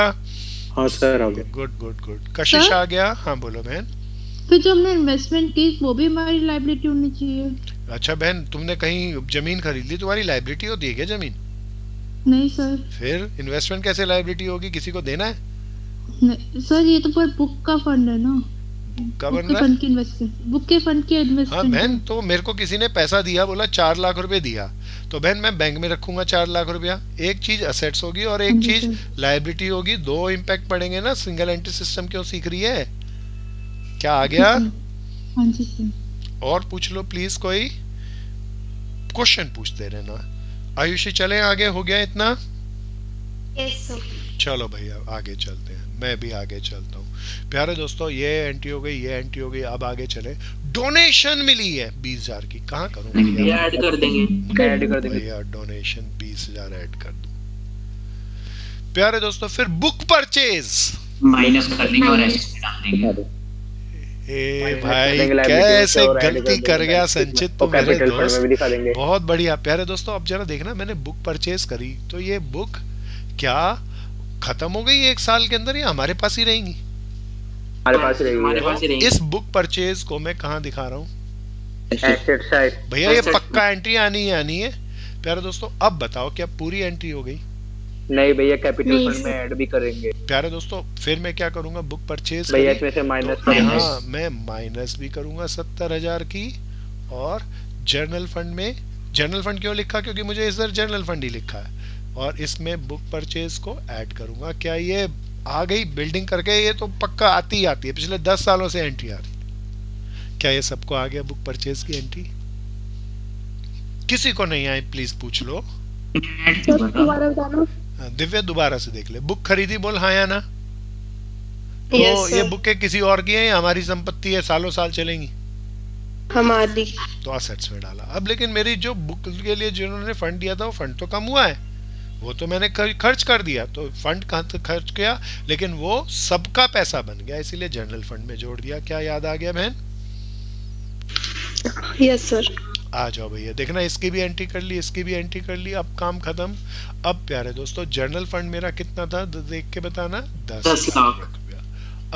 हाँ सर, आ गया। Good good good. कशिश आ गया? हाँ बोलो बहन। फिर जो हमने इन्वेस्टमेंट की वो भी हमारी लायबिलिटी होनी चाहिए। अच्छा बहन, तुमने कहीं जमीन खरीद ली, तुम्हारी लायबिलिटी होती है क्या जमीन? नहीं सर। फिर इन्वेस्टमेंट कैसे लायबिलिटी होगी? किसी को देना है? नहीं सर, ये तो पूरा बुक का फंड है ना, क्या बुक बन के रहा है? फंड की इन्वेस्टमेंट, बुक के फंड की हाँ इन्वेस्टमेंट। बहन, तो मेरे को किसी ने पैसा दिया, बोला 4 लाख रुपए दिया, तो बहन मैं बैंक में रखूंगा 4 लाख रुपया। एक चीज असेट्स होगी और एक हाँ जी चीज सर। लायबिलिटी होगी, दो इम्पैक्ट पड़ेंगे ना। सिंगल एंट्री सिस्टम क्यों सीख रही है? क्या आ गया? हाँ जी सर। और पूछ लो प्लीज, कोई क्वेश्चन पूछते रहना। आयुषी चले आगे, हो गया इतना? Yes sir. चलो भैया आगे चलते हैं, मैं भी आगे चलता हूँ। प्यारे दोस्तों ये एंट्री हो गई, ये एंट्री हो गई, अब आगे चले। डोनेशन मिली है 20,000 की, कहाँ करूँ ये भैया? ऐड कर देंगे। ऐड कर देंगे। भैया डोनेशन 20,000 ऐड कर दूं। प्यारे दोस्तों फिर बुक परचेज, माइनस कर देंगे और ऐसे डाल देंगे। ए कर भाई देंगे, liability कैसे और add गलती कर कर देंगे। गया संचित तो वो मेरे कैपिटल फंड में दोस्त, भी दिखा देंगे। बहुत बढ़िया। प्यारे दोस्तों अब जरा देखना, मैंने बुक परचेज करी तो ये बुक क्या खत्म हो गई 1 साल के अंदर या हमारे पास ही रहेंगी? हमारे पास हमारे रहेगी। पास ही रहेंगे। इस बुक परचेज को मैं कहाँ दिखा रहा हूँ एसेट साइड। भैया? ये Asset पक्का एंट्री आनी ही आनी है। प्यारे दोस्तों अब बताओ क्या पूरी एंट्री हो गई? नहीं भैया, कैपिटल नहीं फंड में सर। ऐड भी करेंगे प्यारे दोस्तों फिर मैं क्या करूंगा? बुक परचेज भैया, इसमें से माइनस तो करेंगे। यहाँ मैं माइनस भी करूंगा 70,000 की, और जर्नल फंड में, जर्नल फंड क्यों लिखा? क्योंकि मुझे इधर जर्नल फंड ही लिखा है, और इसमें बुक परचेज को ऐड करूंगा। क्या ये आ गई बिल्डिंग करके? ये तो पक्का आती ही आती है, पिछले 10 सालों से एंट्री आ रही। क्या ये सबको आ गया बुक परचेज की एंट्री? किसी को नहीं आई प्लीज पूछ लो। ऐड क्यों कर रहा हूं? दिव्या दोबारा से देख ले। बुक खरीदी बोल हाँ या ना? तो Yes, ये sir. बुकें किसी और की है या हमारी संपत्ति है, सालों साल चलेंगी? हमारी। तो असेट्स में डाला। अब लेकिन मेरी जो बुक के लिए जिन्होंने फंड दिया था वो फंड तो कम हुआ है, वो तो मैंने खर्च कर दिया, तो फंड कहाँ तक खर्च किया, लेकिन वो सबका पैसा बन गया, इसीलिए जनरल फंड में जोड़ दिया। क्या याद आ गया बहन? Yes sir. आ जाओ भैया, देखना इसकी भी एंट्री कर ली, इसकी भी एंट्री कर ली, अब काम खत्म। अब प्यारे दोस्तों जनरल फंड मेरा कितना था देख के बताना, 10 लाख रुपया।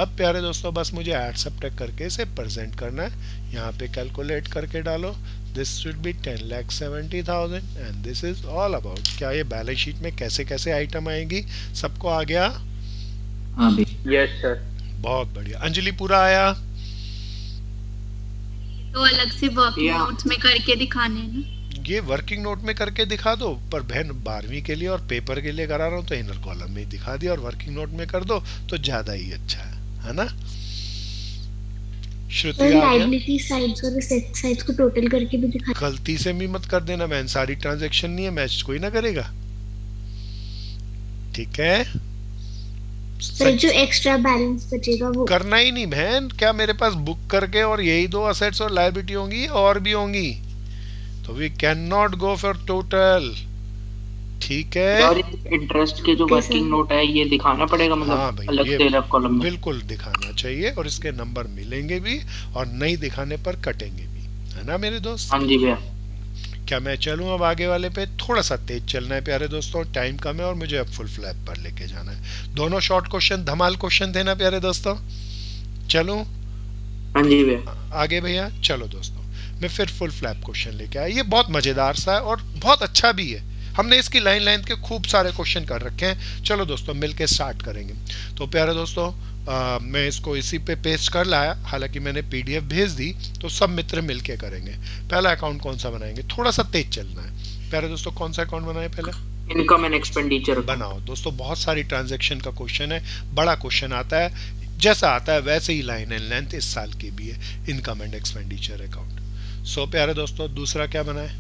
अब प्यारे दोस्तों बस मुझे ऐड सब्ट्रैक्ट करके इसे प्रेजेंट करना है। यहाँ पे कैलकुलेट करके डालो, this should be 10,70,000 and this is all about. क्या ये बैलेंस शीट में कैसे कैसे आइटम आएंगी सबको आ गया? हाँ भैया। Yes sir. बहुत बढ़िया। अंजलि पूरा आया? तो अलग से वर्किंग या। नोट्स में करके दिखाने हैं ना? ये वर्किंग नोट में करके दिखा दो, पर बहन 12वीं के लिए और पेपर के लिए करा रहा हूँ तो इनर कॉलम में ही दिखा दिया, और वर्किंग नोट में कर दो तो ज्यादा ही अच्छा है ना? श्रुति आ गया? लायबिलिटी साइड्स और एसेट साइड्स को टोटल करके भी दिखा। गलती से भी मत कर देना बहन, सारी ट्रांजैक्शन नहीं है, मैच कोई ना करेगा, ठीक है? सर जो एक्स्ट्रा बैलेंस बचेगा वो करना ही नहीं बहन। क्या मेरे पास बुक करके और यही 2 असेट्स और लायबिलिटी होंगी और भी होंगी, तो we can not go for total, ठीक है? और इंटरेस्ट के जो Okay, वर्किंग sir. नोट है ये दिखाना पड़ेगा, हाँ मतलब भाई, अलग ये से रफ कॉलम में। बिल्कुल दिखाना चाहिए, और इसके नंबर मिलेंगे भी और नहीं दिखाने पर कटेंगे भी, है ना मेरे दोस्त? हाँ जी भैया। क्या मैं चलूं अब आगे वाले पे? थोड़ा सा तेज चलना है प्यारे दोस्तों, टाइम कम है और मुझे अब फुल फ्लैप पर लेके जाना है। दोनों शॉर्ट क्वेश्चन धमाल क्वेश्चन थे ना प्यारे दोस्तों? चलूं हाँ जी भैया। आगे भैया? चलो दोस्तों मैं फिर फुल फ्लैप क्वेश्चन लेके आया। ये बहुत मजेदार सा है और बहुत अच्छा भी है। हमने इसकी लाइन लेंथ के खूब सारे क्वेश्चन कर रखे हैं। चलो दोस्तों मिलके स्टार्ट करेंगे। तो प्यारे दोस्तों मैं इसको इसी पे पेस्ट कर लाया, हालांकि मैंने पीडीएफ भेज दी, तो सब मित्र मिलके करेंगे। पहला अकाउंट कौन सा बनाएंगे, थोड़ा सा तेज चलना है। प्यारे दोस्तों कौन सा अकाउंट बनाए पहले? इनकम एंड एक्सपेंडिचर बनाओ दोस्तों, बहुत सारी ट्रांजैक्शन का क्वेश्चन है, बड़ा क्वेश्चन आता है, जैसा आता है वैसे ही लाइन एंड लेंथ इस साल की भी है, इनकम एंड एक्सपेंडिचर अकाउंट। सो प्यारे दोस्तों दूसरा क्या बनाए,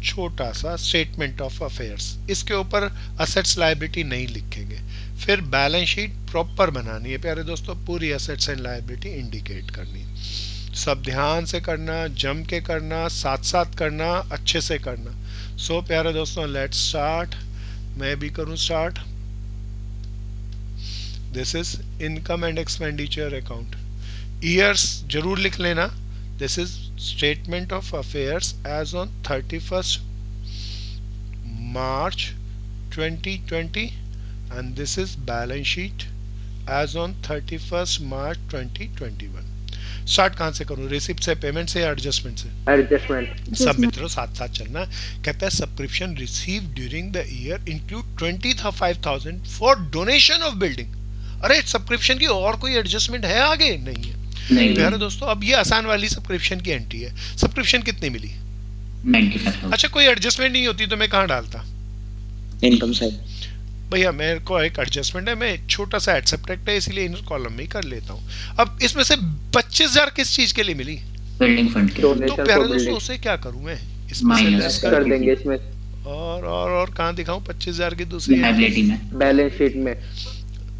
छोटा सा स्टेटमेंट ऑफ अफेयर्स, इसके ऊपर असेट्स लायबिलिटी नहीं लिखेंगे। फिर बैलेंस शीट प्रॉपर बनानी है प्यारे दोस्तों, पूरी असेट्स एंड लायबिलिटी इंडिकेट करनी। सब ध्यान से करना, जम के करना, साथ साथ करना, अच्छे से करना। सो प्यारे दोस्तों लेट्स स्टार्ट। मैं भी करूं start. This is income and expenditure account. Years जरूर लिख लेना। This is statement of affairs as on 31st March 2020 and this is balance sheet as on 31st March 2021। Start कहां से करूं, रिसिप्ट से, पेमेंट से या एडजस्टमेंट से? एडजस्टमेंट। सब मित्रों साथ साथ चलना। कहता है subscription receive during the year include 25,000 for donation of building. अरे सब्सक्रिप्शन की और कोई एडजस्टमेंट है आगे? नहीं है। नहीं, प्यारे दोस्तों अब ये आसान वाली सब्सक्रिप्शन की एंट्री है। सब्सक्रिप्शन कितनी मिली? 95,000। अच्छा कोई एडजस्टमेंट नहीं होती तो मैं कहाँ डालता? Income side. भैया मेरे को एक एडजस्टमेंट है, मैं छोटा सा एड सब्ट्रैक्ट है इसलिए इन कॉलम में ही कर लेता हूँ। अब इसमें से 25,000 किस चीज के लिए मिली? बिल्डिंग फंड के। तो प्यारे दोस्तों उसे क्या करूँ मैं, इसमें से माइनस लेस कर देंगे इसमें और कहाँ दिखाऊं 25,000 की दूसरी लायबिलिटी में, बैलेंस शीट में।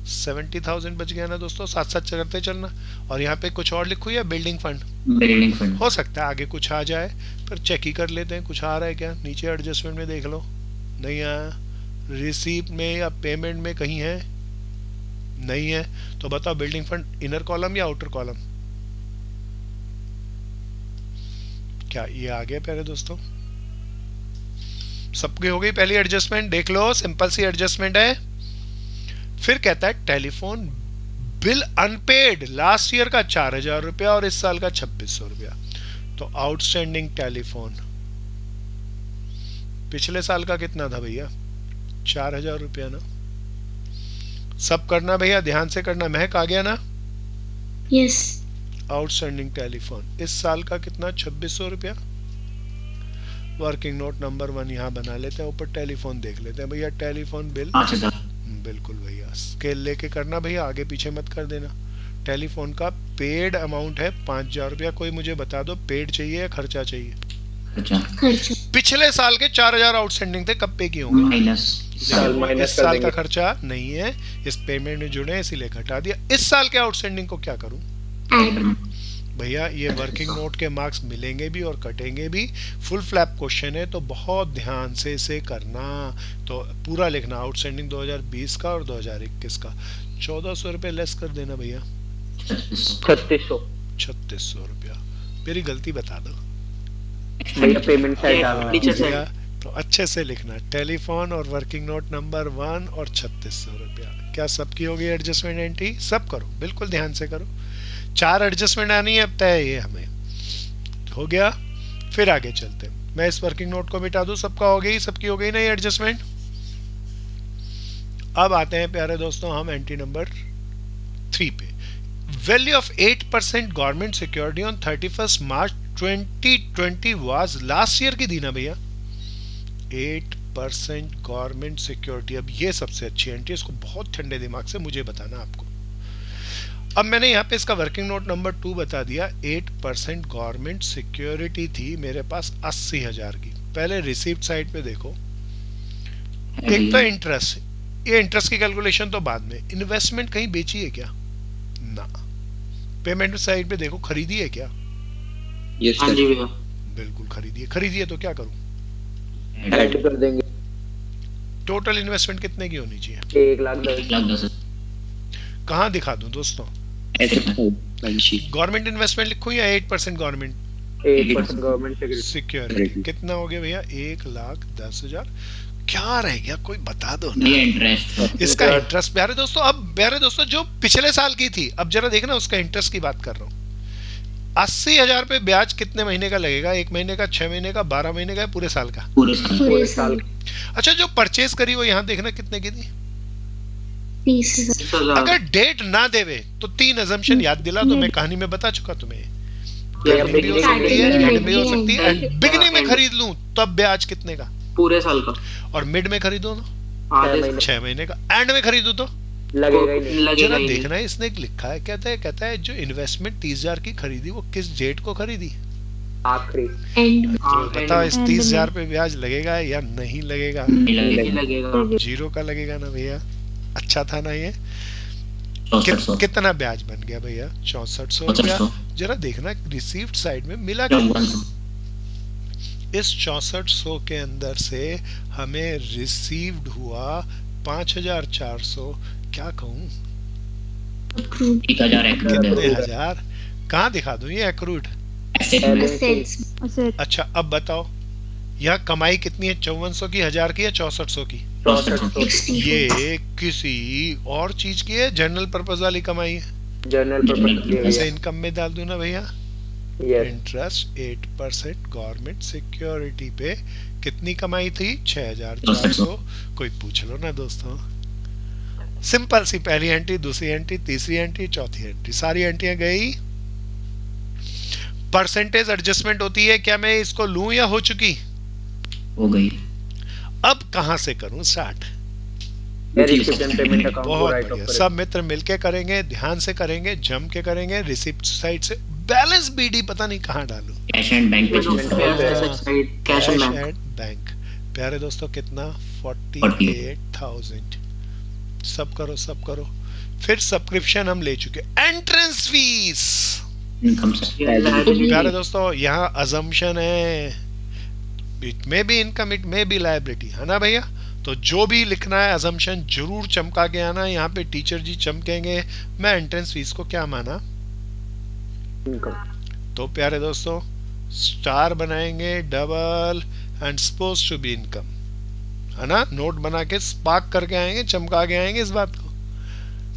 70,000 बच गया ना दोस्तों, साथ साथ करते चलना। और यहाँ पे कुछ और लिखूं या बिल्डिंग फंड? Building fund. हो सकता है आगे कुछ आ जाए, पर चेक ही कर लेते हैं कुछ आ रहा है क्या। नीचे एडजस्टमेंट में देख लो, नहीं आया। रिसीप्ट में या पेमेंट में कहीं है? नहीं है। तो बताओ बिल्डिंग फंड इनर कॉलम या आउटर कॉलम? क्या ये आ गया प्यारे दोस्तों? सबकी हो गई पहली एडजस्टमेंट, देख लो सिंपल सी एडजस्टमेंट है। फिर कहता है telephone bill unpaid last year का 4,000 रुपया और इस साल का 2,600 रुपया। तो आउटस्टैंडिंग टेलीफोन पिछले साल का कितना था भैया? 4,000 रुपया ना। सब करना भैया, ध्यान से करना। महक आ गया ना? यस। आउटस्टैंडिंग टेलीफोन इस साल का कितना? 2,600 रुपया। वर्किंग नोट नंबर 1 यहाँ बना लेते हैं, ऊपर टेलीफोन देख लेते हैं भैया। Telephone bill 5,000। बिल्कुल भैया, स्केल लेके करना भैया, आगे पीछे मत कर देना। टेलीफोन का पेड अमाउंट है 5,000 रुपया। कोई मुझे बता दो पेड चाहिए या खर्चा चाहिए? खर्चा। पिछले साल के 4,000 आउटस्टैंडिंग थे, कब पे किए होंगे? माइनस। साल माइनस इस कर साल का देंगे। खर्चा नहीं है, इस पेमेंट में जुड़े हैं इसीलिए घटा दिया। इस साल के आउटस्टैंडिंग को क्या करूं भैया? ये वर्किंग नोट के मार्क्स मिलेंगे भी और कटेंगे भी। फुल फ्लैप क्वेश्चन है तो बहुत ध्यान से इसे करना। तो पूरा लिखना, आउटस्टैंडिंग 2020 का और 2021 का। 1,400 रुपये लेस कर देना भैया। 3600 रुपया। मेरी गलती बता दो भैया, पेमेंट साइड डालना। भैया। तो अच्छे से लिखना, टेलीफोन और वर्किंग नोट नंबर 1 और 3,600 रुपया। क्या सबकी होगी एडजस्टमेंट एंट्री? सब करो, बिल्कुल ध्यान से करो। 4 एडजस्टमेंट आनी है अब तय, ये हमें हो गया। फिर आगे चलते हैं। मैं इस वर्किंग नोट को मिटा दूं, सबका हो गई, सबकी हो गई ना ये एडजस्टमेंट। अब आते हैं प्यारे दोस्तों हम एंट्री नंबर 3 पे। Value of 8% government security on 31st March 2020 was last year की थी ना भैया। 8% गवर्नमेंट सिक्योरिटी, अब ये सबसे अच्छी एंट्री, इसको बहुत ठंडे दिमाग से मुझे बताना आपको। अब मैंने यहाँ पे इसका वर्किंग नोट नंबर 2 बता दिया। 8% गवर्नमेंट सिक्योरिटी थी मेरे पास 80,000 की। पहले रिसीप्ट साइड पे देखो, एक तो इंटरेस्ट, ये इंटरेस्ट की कैलकुलेशन तो बाद में। इन्वेस्टमेंट कहीं बेची है क्या? ना। पेमेंट साइड पे देखो, खरीदी है क्या? यस हाँ जी भैया। बिल्कुल खरीदी है। खरीदी है तो क्या करूं? ऐड कर देंगे। टोटल इन्वेस्टमेंट कितने की होनी चाहिए? 1,10,000। कहाँ दिखा दूं दोस्तों? Balance sheet. गवर्नमेंट इन्वेस्टमेंट लिखूं या 8% गवर्नमेंट 8% गवर्नमेंट सिक्योरिटी? कितना हो गया भैया? 1,10,000। क्या रह गया, कोई बता दो ना। ये इंटरेस्ट। इसका इंटरेस्ट प्यारे दोस्तों, अब प्यारे दोस्तों जो पिछले साल की थी, अब जरा देखना उसका इंटरेस्ट की बात कर रहा हूँ। 80,000 पे ब्याज कितने महीने का लगेगा? 1 महीने का, 6 महीने का, 12 महीने का, पूरे साल का? पूरे साल पूरे साल अच्छा, जो परचेज करी वो यहाँ देखना कितने की थी। 30,000। 30,000 अगर डेट ना देवे तो 3 अजम्पशन याद दिला तो मैं कहानी में बता चुका तुम्हें। या Beginning भी हो beginning सकती है, में, end भी हो सकती है। end, बिगिनिंग में end। खरीद लूं तब ब्याज कितने का? पूरे साल का और मिड में खरीदो ना आधे 6 महीने का, एंड में खरीदो तो लगेगा ही नहीं। लगेगा जरा ही नहीं। देखना है, इसने एक लिखा है, कहता है जो इन्वेस्टमेंट 30,000 की खरीदी वो किस डेट को खरीदी? आखिरी एंड तो हाँ, बताओ इस end 30,000 पे ब्याज लगेगा या नहीं लगेगा? नहीं नहीं लगेगा। लगेगा। जीरो का लगेगा ना भैया। अच्छा था ना ये? 6400 कितना ब्याज बन गया भैया? 6400 रुपया। 6400 जरा देखना रिसीव्ड साइड में मिला क्या? 5400 इस 6400 के अंदर से हमें रिसीव्ड हुआ 5,400, क्या कहूँ 1000 एक्रूड कितने है। हजार? कहाँ दिखा दूं ये एक्रूड? एसेट में Asset. अच्छा अब बताओ यह कमाई कितनी है? 5400 की, 1000 की या 6400 की? 6400 ये किसी और चीज की है, जनरल पर्पज वाली कमाई है। जनरल पर्पस के ऐसे लिए। इनकम में डाल दूं ना भैया। यस इंटरेस्ट 8% गवर्नमेंट सिक्योरिटी पे कितनी कमाई थी? 6,400। कोई पूछ लो ना दोस्तों। सिंपल सी पहली एंट्री, दूसरी एंट्री, तीसरी एंट्री, चौथी एंट्री, सारी एंट्रियां गई। परसेंटेज एडजस्टमेंट होती है, क्या मैं इसको लूं या हो चुकी? हो गई। अब कहां से करूं स्टार्ट? रिसीप्ट पेमेंट अकाउंट को बहुत राइट ऑफ बढ़िया, करें। सब मित्र मिलके करेंगे, ध्यान से करेंगे, जम के करेंगे। रिसिप्ट साइड से बैलेंस बीडी पता नहीं कहां डालूं। कैश एंड बैंक पे Investment चलता है। Cash and bank. And bank. प्यारे दोस्तों कितना? 48,000। सब करो सब करो। फिर सब्सक्रिप्शन हम ले चुके। एंट्रेंस फीस इनकम से प्यारे दोस्तों यहाँ अजम्पशन है, it may be income, it may B liability, है ना भैया? तो जो भी लिखना है अजम्पशन जरूर चमका के आना। यहाँ पे टीचर जी चमकेंगे। मैं एंट्रेंस फीस को क्या माना? इनकम तो प्यारे दोस्तों स्टार बनाएंगे, double and suppose to be income, है ना? नोट बना के स्पार्क करके आएंगे, चमका के आएंगे इस बात को।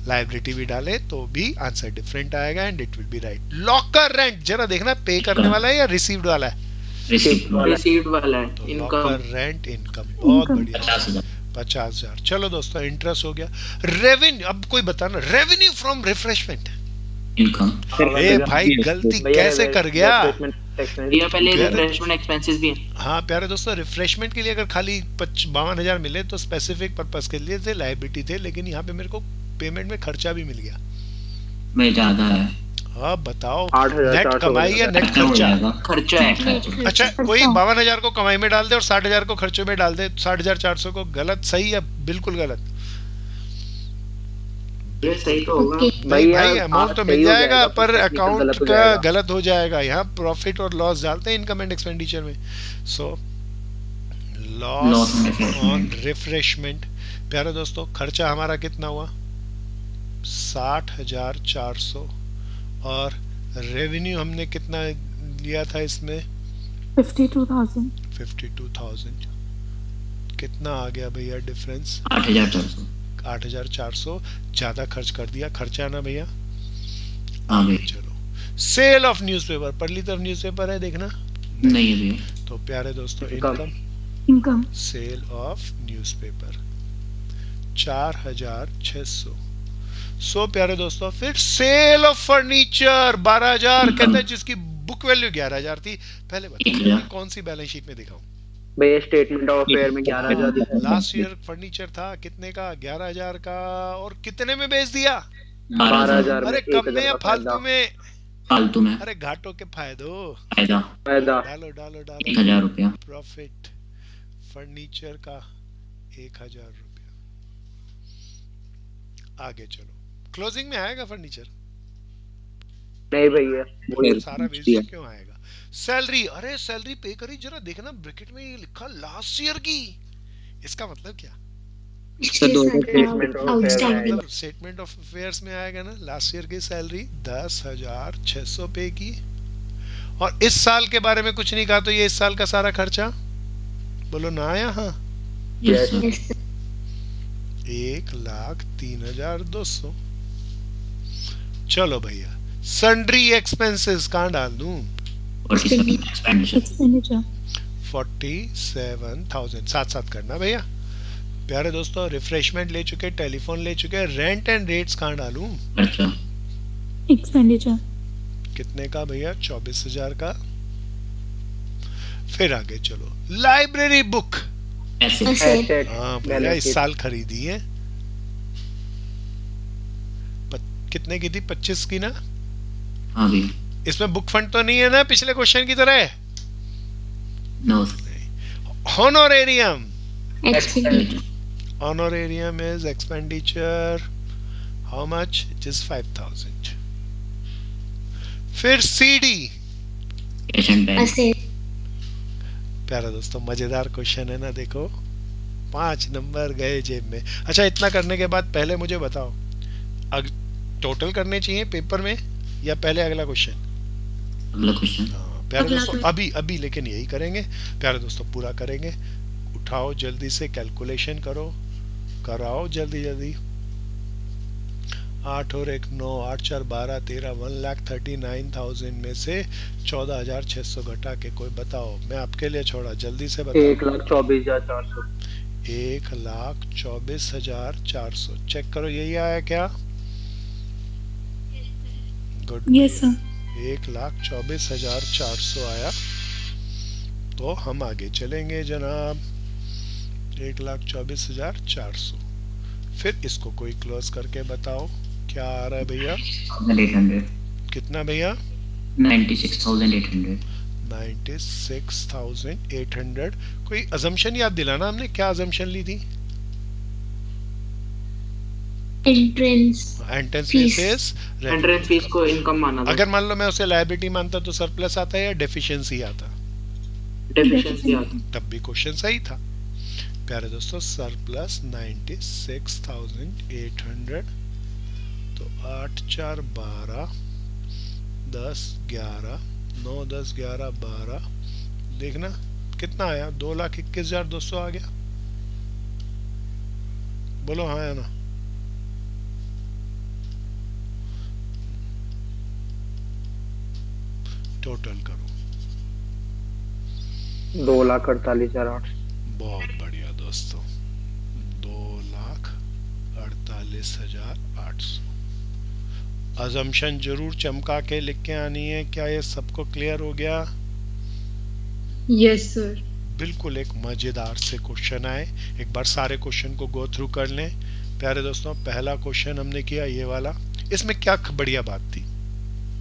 लाइबिलिटी भी डाले तो भी आंसर डिफरेंट आएगा and it will be right. Locker rent जरा देखना, पे करने वाला है या रिसीव्ड वाला है? रिसिप्ट रिसीव्ड वाला है। तो इनकम लॉकर रेंट इनकम, बहुत बढ़िया। 50,000 50,000। चलो दोस्तों इंटरेस्ट हो गया। रेवेन्यू, अब कोई बताना, रेवेन्यू फ्रॉम रिफ्रेशमेंट। इनकम ए भाई गलती कैसे कर गया? भैया पहले रिफ्रेशमेंट एक्सपेंसेस भी हैं। हाँ प्यारे दोस्तों, रिफ्रेशमेंट के लिए अगर खाली 52,000 मिले तो स्पेसिफिक पर्पस के लिए थे, लायबिलिटी थे, लेकिन यहाँ पे मेरे को पेमेंट में खर्चा भी मिल गया। में ज्यादा है। अब बताओ 8,400 नेट कमाई या नेट खर्चा हो खर्चा? जाएगा। खर्चा है। खर्चा। अच्छा कोई 52,000 को कमाई में डाल दे और 60,000 को खर्चों में डाल दे, 60,400 को, गलत सही या बिल्कुल गलत? ये सही तो होगा। नहीं भाई अमाउंट तो मिल जाएगा पर अकाउंट गलत हो का जाएगा। गलत हो जाएगा। यहाँ प्रॉफिट और लॉस डालते हैं इनकम एंड एक्सपेंडिचर में। So loss Loss on refreshment। On refreshment. प्यारे दोस्तों खर्चा हमारा कितना हुआ? 60,400। और रेवेन्यू हमने कितना लिया था इसमें? 52,000. 52,000। कितना आ गया भैया डिफरेंस? 8,400 8,400। ज्यादा खर्च कर दिया, खर्चा ना भैया? आ गई। चलो सेल ऑफ न्यूज़पेपर, परली तरफ न्यूज़पेपर है देखना। नहीं है भैया। तो प्यारे दोस्तों Income। Income Income. Sale of newspaper 4,600। So प्यारे दोस्तों फिर सेल ऑफ फर्नीचर 12,000। कहते हैं जिसकी बुक वैल्यू 11,000 थी। पहले बताओ 1,000। कौन सी बैलेंस शीट में दिखाऊं? भैया स्टेटमेंट ऑफ अफेयर में 11,000 दिखा है। लास्ट ईयर फर्नीचर था कितने का? 11,000 का। और कितने में बेच दिया? 12,000 अरे में कम में या 1,000 का फालतू में? फालतू में अरे घाटों के फायदो। फायदा फायदा। डालो डालो डालो। 1,000 रुपया। प्रॉफिट फर्नीचर का 1,000 रुपया। आगे चलो, क्लोजिंग में आएगा फर्नीचर? नहीं भैया बोलो सारा वेस्ट क्यों आएगा? सैलरी, अरे सैलरी पे करी, जरा देखना ब्रैकेट में ये लिखा लास्ट ईयर की। इसका मतलब क्या? Statement of outstanding. मतलब स्टेटमेंट ऑफ अफेयर्स में आएगा ना। लास्ट ईयर की सैलरी 10,600 पे की। और इस साल के बारे में कुछ नहीं कहा, तो ये इस साल का सारा खर्चा बोलो ना आया? हाँ, यस सर। 1,03,200। चलो भैया सन्ड्री एक्सपेंसेस कहाँ डाल दूं? 47,000 साथ साथ करना भैया। प्यारे दोस्तों, रिफ्रेशमेंट ले चुके, टेलीफोन ले चुके, रेंट एंड रेट्स कहाँ डालूं? एक्सपेंडिचर कितने का भैया? 24,000 का। फिर आगे चलो, लाइब्रेरी बुक। एसेट हाँ भैया, इस साल खरीदी है। कितने की थी? 25 की ना? हाँ भैया। इसमें बुक फंड तो नहीं है ना पिछले क्वेश्चन की तरह? No. Honorarium. Expenditure Honorarium is expenditure. How much? It is 5,000. फिर CD। Cash and bank. Asset प्यारा दोस्तों, मजेदार क्वेश्चन है ना, देखो 5 नंबर गए जेब में। अच्छा, इतना करने के बाद पहले मुझे बताओ, टोटल करने चाहिए पेपर में या पहले अगला क्वेश्चन? अगला क्वेश्चन। प्यारे दोस्तों, अभी लेकिन यही करेंगे प्यारे दोस्तों, पूरा करेंगे। उठाओ जल्दी से, कैलकुलेशन करो, कराओ जल्दी जल्दी। 8 और 1 9, 8 4 12 13, 1,39,000 में से 14,600 घटा के कोई बताओ। मैं आपके लिए छोड़ा, जल्दी से बताओ। 1,24,400। 1,24,400 चेक करो, यही आया क्या? गुड। Yes sir. 1,24,400 आया। तो हम आगे चलेंगे जनाब। 1,24,400। फिर इसको कोई क्लोज करके बताओ क्या आ रहा है भैया? 800। कितना भैया? 96,800। 96,800। कोई अजम्पशन याद दिलाना, हमने क्या अजम्पशन ली थी? Entrance fees. एंट्रेंस फीस को इनकम माना था। अगर मान लो मैं उसे लायबिलिटी मानता तो सरप्लस आता है या डेफिशिएंसी आता? डेफिशिएंसी आती। तब भी क्वेश्चन सही था। प्यारे दोस्तों, सरप्लस 96,800। तो 8 4 12, 10 11, 9 10 11 12, देखना कितना आया? 2,21,200 आ गया। बोलो हाँ या ना? टोटल करो। 2,48,800। बहुत बढ़िया दोस्तों, 2,48,800। अजम्पशन जरूर चमका के लिख के आनी है। क्या ये सबको क्लियर हो गया? Yes sir. बिल्कुल एक मजेदार से क्वेश्चन आए, एक बार सारे क्वेश्चन को गो थ्रू कर लें। प्यारे दोस्तों, पहला क्वेश्चन हमने किया ये वाला। इसमें क्या बढ़िया बात थी?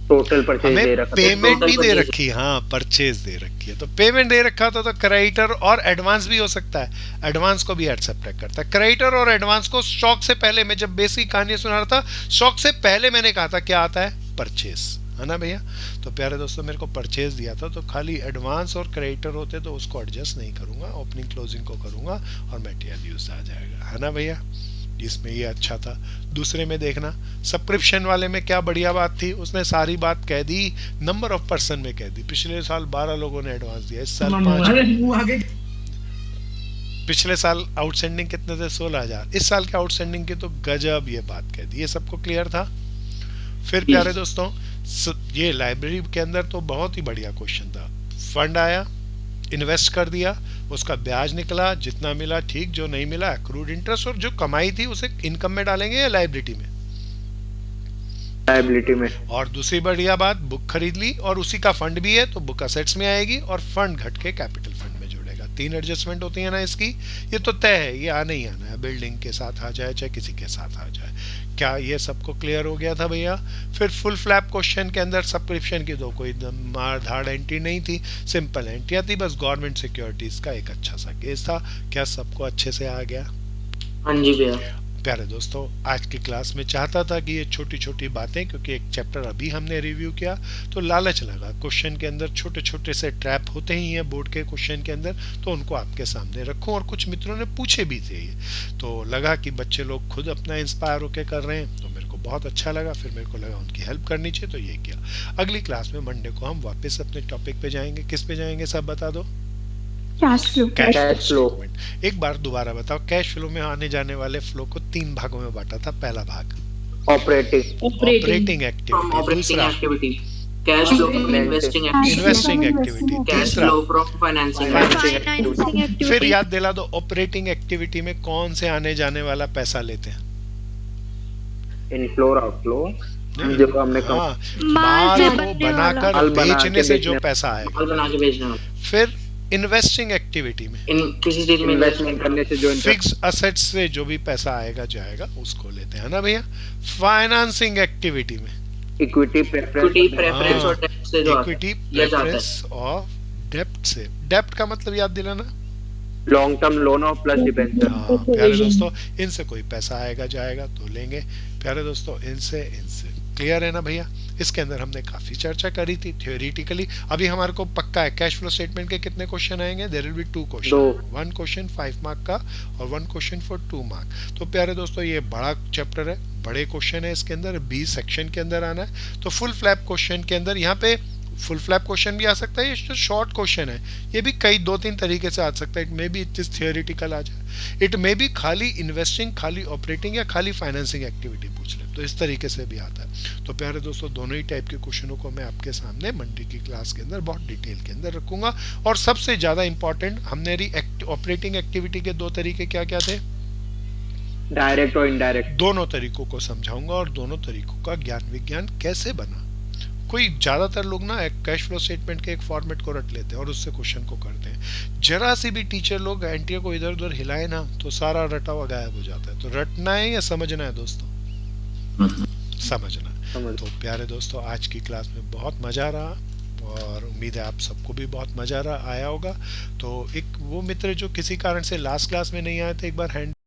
टोटल परचेज दे रखा, पेमेंट भी दे रखी। हाँ, परचेज दे रखी है, तो पेमेंट दे रखा था तो क्रेडिटर और एडवांस भी हो सकता है। एडवांस को भी एक्सेप्ट करता है। क्रेडिटर और एडवांस को स्टॉक से पहले, मैं जब बेसिक कहानी सुना रहा था, स्टॉक से पहले मैंने कहा था क्या आता है? परचेज, है ना भैया? तो प्यारे दोस्तों, मेरे को परचेज दिया था, तो खाली एडवांस और क्रेडिटर होते तो उसको एडजस्ट नहीं करूंगा, ओपनिंग क्लोजिंग को करूंगा और मटेरियल यूज आ जाएगा, है ना भैया? इसमें ये अच्छा था। दूसरे में देखना, सब्सक्रिप्शन वाले में क्या बढ़िया बात थी, उसने सारी बात कह दी, नंबर ऑफ पर्सन में कह दी। पिछले साल 12 लोगों ने एडवांस दिया, इस साल 5। पिछले साल आउटस्टैंडिंग कितने थे? 16,000। इस साल के आउटस्टैंडिंग की तो गजब ये बात कह दी। ये सबको क्लियर था? फिर प्यारे दोस्तों, ये लाइब्रेरी के अंदर तो बहुत ही बढ़िया क्वेश्चन था। फंड आया, इन्वेस्ट कर दिया, उसका ब्याज निकला, जितना मिला ठीक, जो नहीं मिला एक्रूड इंटरेस्ट, और जो कमाई थी उसे इनकम में डालेंगे या लायबिलिटी में? लायबिलिटी में। और दूसरी बढ़िया बात, बुक खरीद ली और उसी का फंड भी है तो बुक असेट्स में आएगी और फंड घट के कैपिटल फंड में जुड़ेगा। 3 एडजस्टमेंट होती है ना इसकी, ये तो तय है, ये आना ही आना है। बिल्डिंग के साथ आ जाए चाहे किसी के साथ आ जाए। क्या ये सबको क्लियर हो गया था भैया? फिर फुल फ्लैप क्वेश्चन के अंदर सब्सक्रिप्शन की तो कोई मार धाड़ एंट्री नहीं थी, सिंपल एंट्री थी, बस गवर्नमेंट सिक्योरिटीज का एक अच्छा सा केस था। क्या सबको अच्छे से आ गया? हाँ जी भैया। प्यारे दोस्तों, आज की क्लास में चाहता था कि ये छोटी छोटी बातें, क्योंकि एक चैप्टर अभी हमने रिव्यू किया तो लालच लगा, क्वेश्चन के अंदर छोटे छोटे से ट्रैप होते ही हैं बोर्ड के क्वेश्चन के अंदर, तो उनको आपके सामने रखूं। और कुछ मित्रों ने पूछे भी थे, तो लगा कि बच्चे लोग खुद अपना इंस्पायर होके कर रहे हैं, तो मेरे को बहुत अच्छा लगा। फिर मेरे को लगा उनकी हेल्प करनी चाहिए, तो ये किया। अगली क्लास में मंडे को हम वापस अपने टॉपिक पे जाएंगे। किस पे जाएंगे सब बता दो? Cash flow. Cash flow. एक बार दोबारा बताओ, कैश फ्लो में आने जाने वाले फ्लो को 3 भागों में बांटा था। पहला भाग operating operating from activity, operating दूसरा activity, cash flow from investing activity, investing activity, cash तीसरा flow from financing Financing activity. Financing फिर एक्टिविटी याद दिला दो ऑपरेटिंग एक्टिविटी में कौन से आने जाने वाला पैसा लेते हैं? इनफ्लो और आउटफ्लो, जब हमने हाँ, माल माल से को बनने वाला। बनाकर माल बना बेचने के से जो बेचने। पैसा आएगा। माल बना के बेचने वाला, फिर इन्वेस्टिंग एक्टिविटी में इन किसी चीज में इन्वेस्टमेंट करने से जो इंटरेस्ट, फिक्स असेट्स से जो भी पैसा आएगा जाएगा उसको लेते हैं ना भैया। फाइनेंसिंग एक्टिविटी में इक्विटी इक्विटी प्रेफरेंस, प्रेफरेंस और टैक्स से जो आता इक्विटी है, ये जाता है। प्रेफरेंस ऑफ डेप्ट से। डेप्ट का मतलब याद दिलाना। लॉन्ग टर्म लोन और प्लस डिबेंचर। हाँ प्यारे दोस्तों, इनसे कोई पैसा आएगा जाएगा तो लेंगे। प्यारे दोस्तों, इनसे क्लियर है ना भैया? इसके अंदर हमने काफी चर्चा करी थी थियोरिटिकली। अभी हमारे को पक्का है कैश फ्लो स्टेटमेंट के कितने क्वेश्चन आएंगे? देयर विल बी 2 क्वेश्चन, दो। 1 क्वेश्चन 5 मार्क का और 1 क्वेश्चन फॉर 2 मार्क। तो प्यारे दोस्तों, ये बड़ा चैप्टर है, बड़े क्वेश्चन है इसके अंदर, 20 सेक्शन के अंदर आना है। तो फुल फ्लैप क्वेश्चन के अंदर यहाँ पे फुल फ्लैप क्वेश्चन भी आ सकता है, ये जो शॉर्ट क्वेश्चन है ये भी कई 2-3 तरीके से आ सकता है। It may be it is theoretical आ जाए, इट मे बी खाली इन्वेस्टिंग, खाली ऑपरेटिंग या खाली फाइनेंसिंग एक्टिविटी पूछ ले, तो इस तरीके से भी आता है। तो प्यारे दोस्तों, दोनों ही टाइप के क्वेश्चनों को मैं आपके सामने मंडे की क्लास के अंदर बहुत डिटेल के अंदर रखूंगा। और सबसे ज्यादा इंपॉर्टेंट, हमने ऑपरेटिंग एक्टिविटी के 2 तरीके क्या क्या थे? डायरेक्ट और इनडायरेक्ट। दोनों तरीकों को समझाऊंगा और दोनों तरीकों का ज्ञान विज्ञान कैसे बना। कोई ज्यादातर लोग ना एक कैश फ्लो स्टेटमेंट के एक फॉर्मेट को रट लेते हैं और उससे क्वेश्चन को करते हैं। जरा सी भी टीचर लोग एंटिया को इधर उधर हिलाए ना तो सारा रटा हुआ गायब हो जाता है। तो रटना है या समझना है दोस्तों? समझना। तो प्यारे दोस्तों, आज की क्लास में बहुत मजा रहा और उम्मीद है आप सबको भी बहुत मजा आया होगा। तो एक वो मित्र जो किसी कारण से लास्ट क्लास में नहीं आए थे, एक बार हैंड